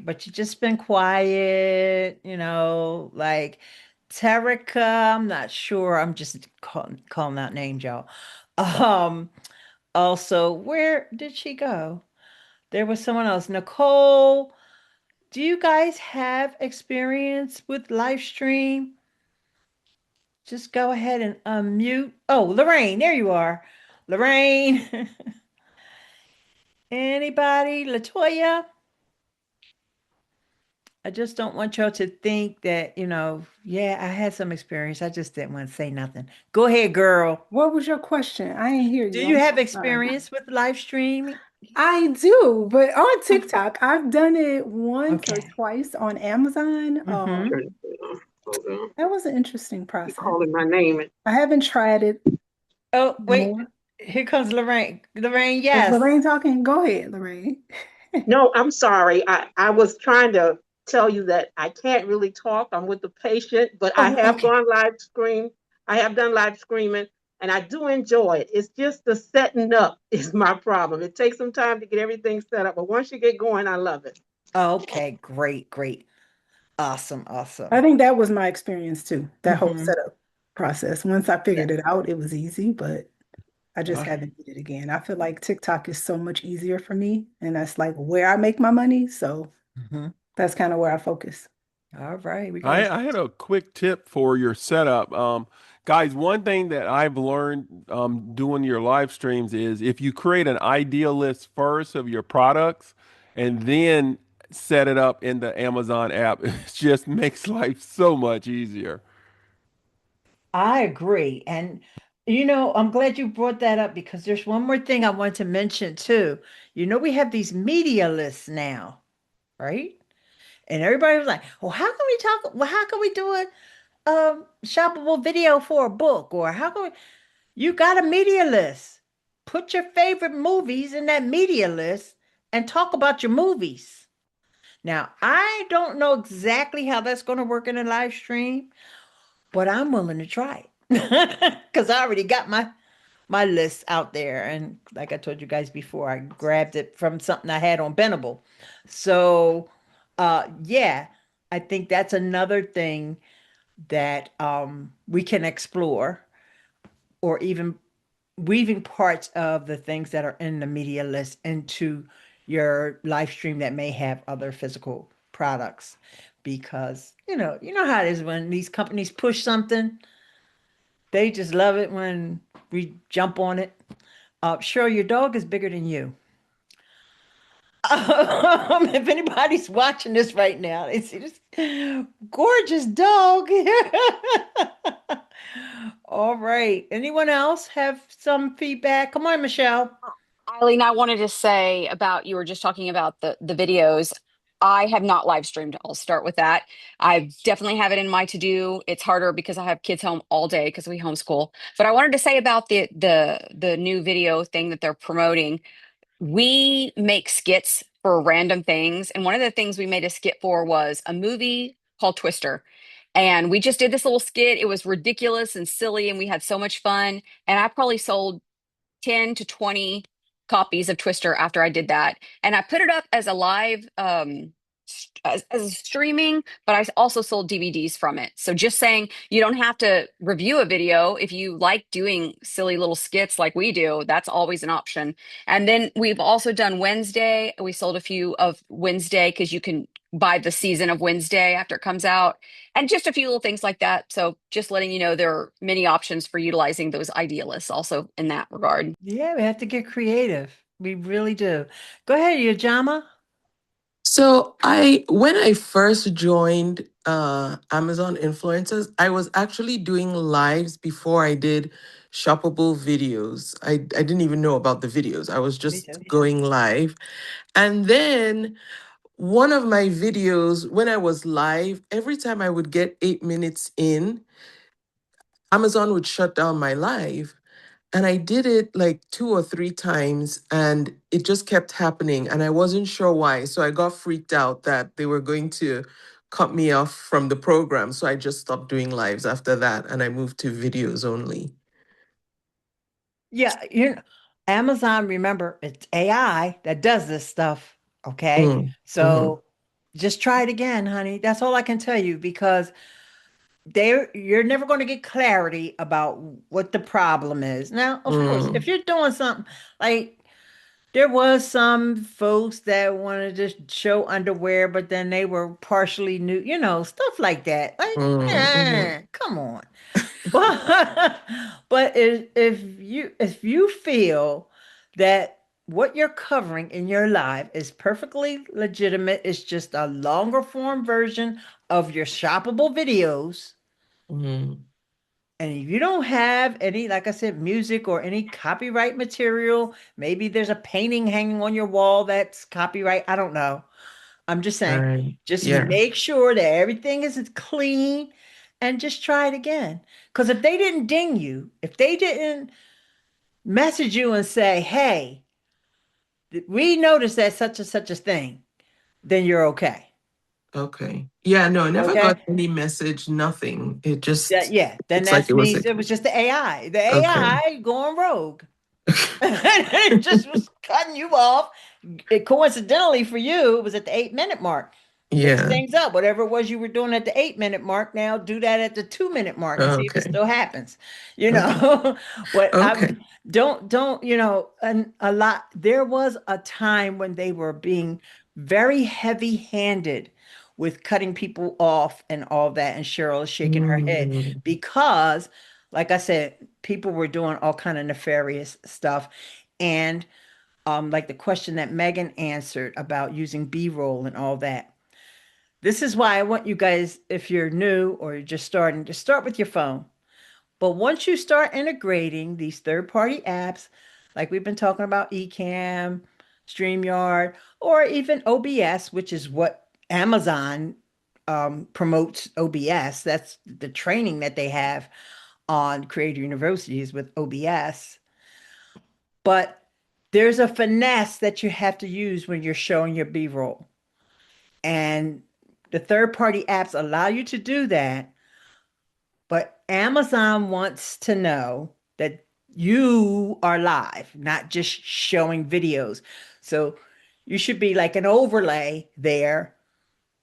[SPEAKER 1] but you just been quiet, like Terica. I'm not sure. I'm just calling out names, y'all. Um, Also, where did she go? There was someone else. Nicole, do you guys have experience with live stream? Just go ahead and unmute. Oh, Lorraine, there you are. Lorraine. Anybody? Latoya? I just don't want y'all to think that, yeah, I had some experience. I just didn't want to say nothing. Go ahead, girl.
[SPEAKER 7] What was your question? I didn't hear
[SPEAKER 1] Do
[SPEAKER 7] you.
[SPEAKER 1] you
[SPEAKER 7] I'm
[SPEAKER 1] have
[SPEAKER 7] so sorry.
[SPEAKER 1] experience with live streaming?
[SPEAKER 7] I do, but on TikTok, I've done it once or
[SPEAKER 1] Okay.
[SPEAKER 7] twice on Amazon.
[SPEAKER 1] Mm-hmm.
[SPEAKER 8] Hold on.
[SPEAKER 7] That was an interesting
[SPEAKER 8] You're
[SPEAKER 7] process.
[SPEAKER 8] calling my name.
[SPEAKER 7] I haven't tried it
[SPEAKER 1] Oh, wait.
[SPEAKER 7] more.
[SPEAKER 1] Here comes Lorraine. Lorraine,
[SPEAKER 7] Is
[SPEAKER 1] yes.
[SPEAKER 7] Lorraine talking? Go ahead, Lorraine.
[SPEAKER 8] No, I'm sorry. I was trying to tell you that I can't really talk. I'm with the patient, but I
[SPEAKER 1] Oh,
[SPEAKER 8] have
[SPEAKER 1] okay.
[SPEAKER 8] gone live stream. I have done live streaming and I do enjoy it. It's just the setting up is my problem. It takes some time to get everything set up, but once you get going, I love it.
[SPEAKER 1] Okay, great, great. Awesome,
[SPEAKER 7] I
[SPEAKER 1] awesome.
[SPEAKER 7] think that was my experience too, that whole
[SPEAKER 1] Mm-hmm.
[SPEAKER 7] setup process. Once I
[SPEAKER 1] Yeah.
[SPEAKER 7] figured it out, it was easy, but I just
[SPEAKER 1] Uh,
[SPEAKER 7] haven't did it again. I feel like TikTok is so much easier for me, and that's like where I make my money. So
[SPEAKER 1] mhm.
[SPEAKER 7] that's kind of where I focus.
[SPEAKER 1] All right, we got
[SPEAKER 5] I,
[SPEAKER 1] to.
[SPEAKER 5] I had a quick tip for your setup. Guys, one thing that I've learned doing your live streams is if you create an idea list first of your products and then set it up in the Amazon app, it just makes life so much easier.
[SPEAKER 1] I agree. And, I'm glad you brought that up because there's one more thing I want to mention too. We have these media lists now, right? And everybody was like, well, how can we talk? Well, how can we do a shoppable video for a book? Or how can we? You got a media list. Put your favorite movies in that media list and talk about your movies. Now, I don't know exactly how that's going to work in a live stream, but I'm willing to try it because I already got my list out there. And like I told you guys before, I grabbed it from something I had on Bendable. So, yeah, I think that's another thing that we can explore, or even weaving parts of the things that are in the media list into your live stream that may have other physical products, because you know how it is when these companies push something, they just love it when we jump on it. Sure, your dog is bigger than you. If anybody's watching this right now, they see this gorgeous dog. All right. Anyone else have some feedback? Come on, Michelle.
[SPEAKER 9] Eileen, I wanted to say about you were just talking about the videos. I have not live streamed. I'll start with that. I definitely have it in my to do. It's harder because I have kids home all day because we homeschool. But I wanted to say about the new video thing that they're promoting. We make skits for random things, and one of the things we made a skit for was a movie called Twister. And we just did this little skit. It was ridiculous and silly, and we had so much fun. And I probably sold 10 to 20 copies of Twister after I did that. And I put it up as a live as a streaming, but I also sold DVDs from it. So just saying you don't have to review a video if you like doing silly little skits like we do, that's always an option. And then we've also done Wednesday. We sold a few of Wednesday because you can buy the season of Wednesday after it comes out, and just a few little things like that. So just letting you know there are many options for utilizing those idealists also in that regard.
[SPEAKER 1] Yeah, we have to get creative. We really do. Go ahead, Yajama.
[SPEAKER 10] So when I first joined Amazon Influencers, I was actually doing lives before I did shoppable videos. I didn't even know about the videos. I was
[SPEAKER 1] Me
[SPEAKER 10] just
[SPEAKER 1] too.
[SPEAKER 10] going live. And then one of my videos, when I was live, every time I would get 8 minutes in, Amazon would shut down my live. And I did it like 2 or 3 times and it just kept happening. And I wasn't sure why. So I got freaked out that they were going to cut me off from the program. So I just stopped doing lives after that and I moved to videos only.
[SPEAKER 1] Yeah, Amazon, remember, it's AI that does this stuff. Okay.
[SPEAKER 10] Mm, mm-hmm,
[SPEAKER 1] So just try it again, honey. That's all I can tell you because you're never going to get clarity about what the problem is. Now, of course, if
[SPEAKER 10] mm,
[SPEAKER 1] you're doing something like there was some folks that wanted to show underwear, but then they were partially nude, stuff like that. Like,
[SPEAKER 10] mm, mm-hmm,
[SPEAKER 1] come on. But but if you feel that what you're covering in your live is perfectly legitimate, it's just a longer form version of your shoppable videos.
[SPEAKER 10] mm,
[SPEAKER 1] And if you don't have any, like I said, music or any copyright material, maybe there's a painting hanging on your wall that's copyright. I don't know. I'm just saying,
[SPEAKER 10] right.
[SPEAKER 1] just
[SPEAKER 10] Yeah.
[SPEAKER 1] make sure that everything is clean and just try it again. Because if they didn't ding you, if they didn't message you and say, hey, we noticed that such and such a thing, then you're okay.
[SPEAKER 10] Okay. Yeah, no, I never
[SPEAKER 1] Okay.
[SPEAKER 10] got any message, nothing. It
[SPEAKER 1] That,
[SPEAKER 10] just
[SPEAKER 1] yeah, then
[SPEAKER 10] looks like
[SPEAKER 1] that
[SPEAKER 10] it was
[SPEAKER 1] means
[SPEAKER 10] like,
[SPEAKER 1] it was just the AI. The
[SPEAKER 10] okay.
[SPEAKER 1] AI going rogue. It just was cutting you off. It coincidentally for you, it was at the 8 minute mark. Mix
[SPEAKER 10] Yeah.
[SPEAKER 1] things up. Whatever it was you were doing at the 8 minute mark, now do that at the 2 minute mark and see if it
[SPEAKER 10] Okay.
[SPEAKER 1] still happens.
[SPEAKER 10] Okay.
[SPEAKER 1] But I
[SPEAKER 10] Okay.
[SPEAKER 1] don't, and a lot, there was a time when they were being very heavy-handed with cutting people off and all that. And Cheryl is shaking her head
[SPEAKER 10] Mm,
[SPEAKER 1] because, like I said, people were doing all kind of nefarious stuff. And like the question that Megan answered about using B-roll and all that. This is why I want you guys, if you're new or you're just starting, to start with your phone. But once you start integrating these third-party apps, like we've been talking about Ecamm, StreamYard, or even OBS, which is what Amazon promotes OBS. That's the training that they have on Creator Universities with OBS. But there's a finesse that you have to use when you're showing your B-roll. And the third-party apps allow you to do that, but Amazon wants to know that you are live, not just showing videos. So you should be like an overlay there,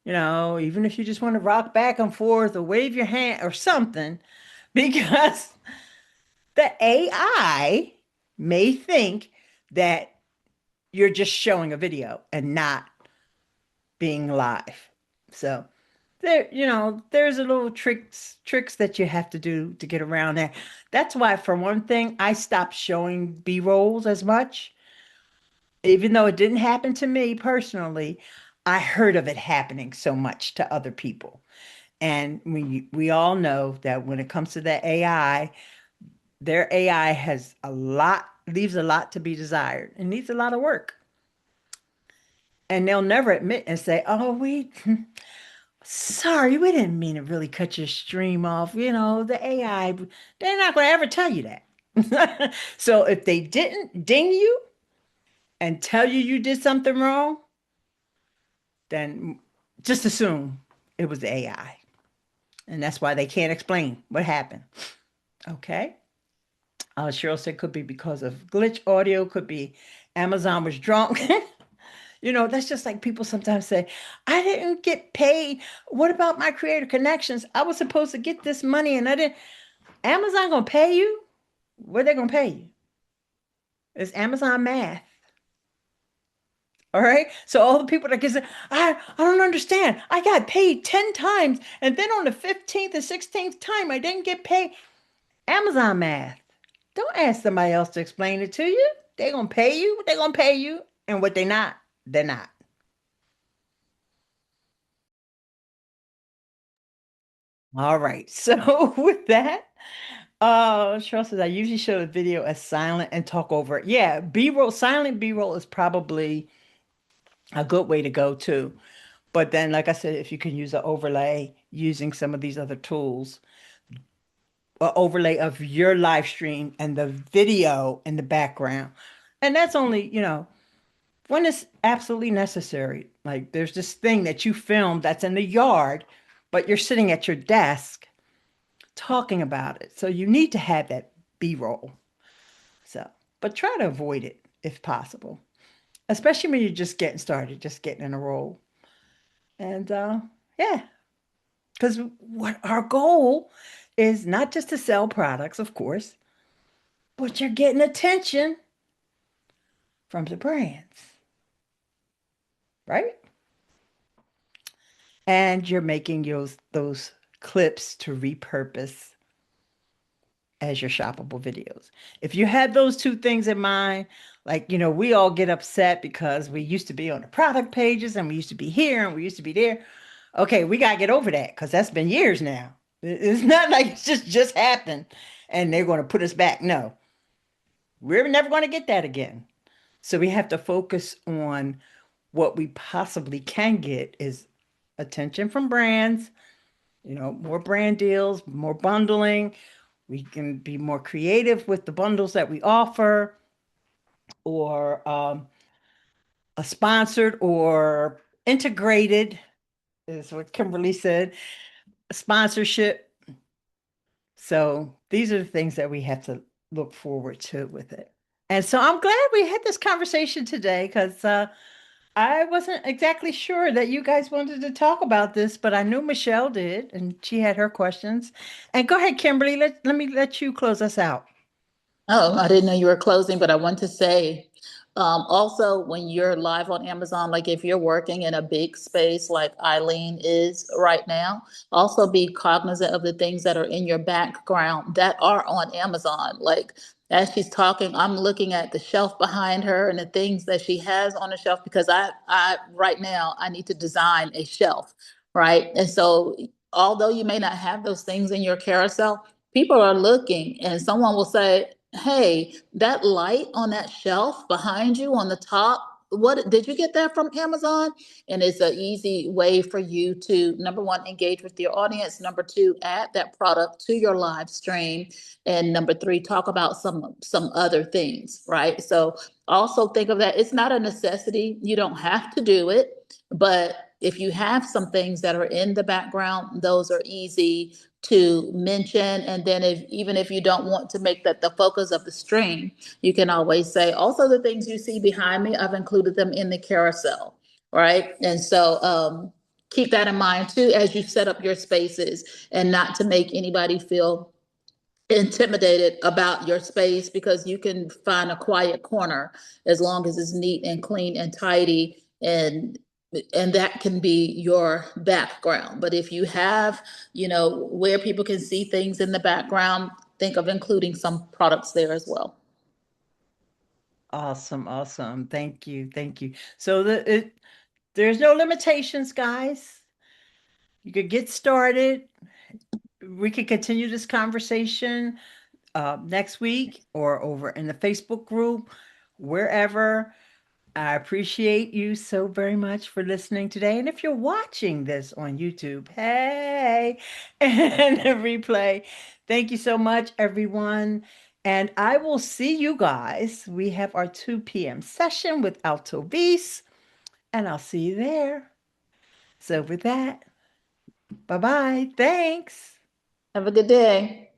[SPEAKER 1] even if you just want to rock back and forth or wave your hand or something, because the AI may think that you're just showing a video and not being live. So there's a little tricks that you have to do to get around that. That's why, for one thing, I stopped showing B-rolls as much. Even though it didn't happen to me personally, I heard of it happening so much to other people. And we all know that when it comes to that AI, their AI leaves a lot to be desired and needs a lot of work. And they'll never admit and say, "Oh, sorry, we didn't mean to really cut your stream off." The AI, they're not going to ever tell you that. So if they didn't ding you and tell you you did something wrong, then just assume it was the AI. And that's why they can't explain what happened. Okay. Cheryl said could be because of glitch audio, could be Amazon was drunk. That's just like people sometimes say, I didn't get paid. What about my creator connections? I was supposed to get this money and I didn't. Amazon gonna pay you? What they gonna pay you? It's Amazon math. All right. So all the people that can say, I don't understand. I got paid 10 times, and then on the 15th and 16th time, I didn't get paid. Amazon math. Don't ask somebody else to explain it to you. They're gonna pay you, they're gonna pay you, and what they're not, they're not. All right. So with that, Cheryl says I usually show the video as silent and talk over it. Yeah, B-roll, silent B-roll is probably a good way to go too. But then, like I said, if you can use an overlay using some of these other tools, an overlay of your live stream and the video in the background. And that's only, when it's absolutely necessary. Like there's this thing that you filmed that's in the yard, but you're sitting at your desk talking about it. So you need to have that B-roll. So, but try to avoid it if possible, especially when you're just getting started, just getting in a role. And yeah, because what our goal is not just to sell products, of course, but you're getting attention from the brands, right? And you're making those clips to repurpose as your shoppable videos. If you had those two things in mind, like, we all get upset because we used to be on the product pages and we used to be here and we used to be there. Okay, we got to get over that because that's been years now. It's not like it's just happened and they're going to put us back. No, we're never going to get that again. So we have to focus on what we possibly can get is attention from brands, more brand deals, more bundling. We can be more creative with the bundles that we offer, or a sponsored or integrated, is what Kimberly said, sponsorship. So these are the things that we have to look forward to with it. And so I'm glad we had this conversation today because I wasn't exactly sure that you guys wanted to talk about this, but I knew Michelle did, and she had her questions. And go ahead, Kimberly. Let me let you close us out.
[SPEAKER 2] Oh, I didn't know you were closing, but I want to say also when you're live on Amazon, like if you're working in a big space like Eileen is right now, also be cognizant of the things that are in your background that are on Amazon. Like as she's talking, I'm looking at the shelf behind her and the things that she has on the shelf because I right now I need to design a shelf, right? And so although you may not have those things in your carousel, people are looking and someone will say, hey, that light on that shelf behind you on the top, what did you get that from Amazon? And it's an easy way for you to, number one, engage with your audience. Number two, add that product to your live stream. And number three, talk about some other things, right? So also think of that. It's not a necessity. You don't have to do it, but if you have some things that are in the background, those are easy to mention. And then even if you don't want to make that the focus of the stream, you can always say, also the things you see behind me, I've included them in the carousel, right? And so keep that in mind too, as you set up your spaces and not to make anybody feel intimidated about your space because you can find a quiet corner as long as it's neat and clean and tidy and that can be your background. But if you have, where people can see things in the background, think of including some products there as well.
[SPEAKER 1] Awesome, awesome. Thank you, thank you. So there's no limitations, guys. You could get started. We could continue this conversation next week or over in the Facebook group, wherever. I appreciate you so very much for listening today. And if you're watching this on YouTube, hey, and the replay, thank you so much, everyone. And I will see you guys. We have our 2 p.m. session with Alto Beast, and I'll see you there. So with that, bye-bye. Thanks.
[SPEAKER 2] Have a good day.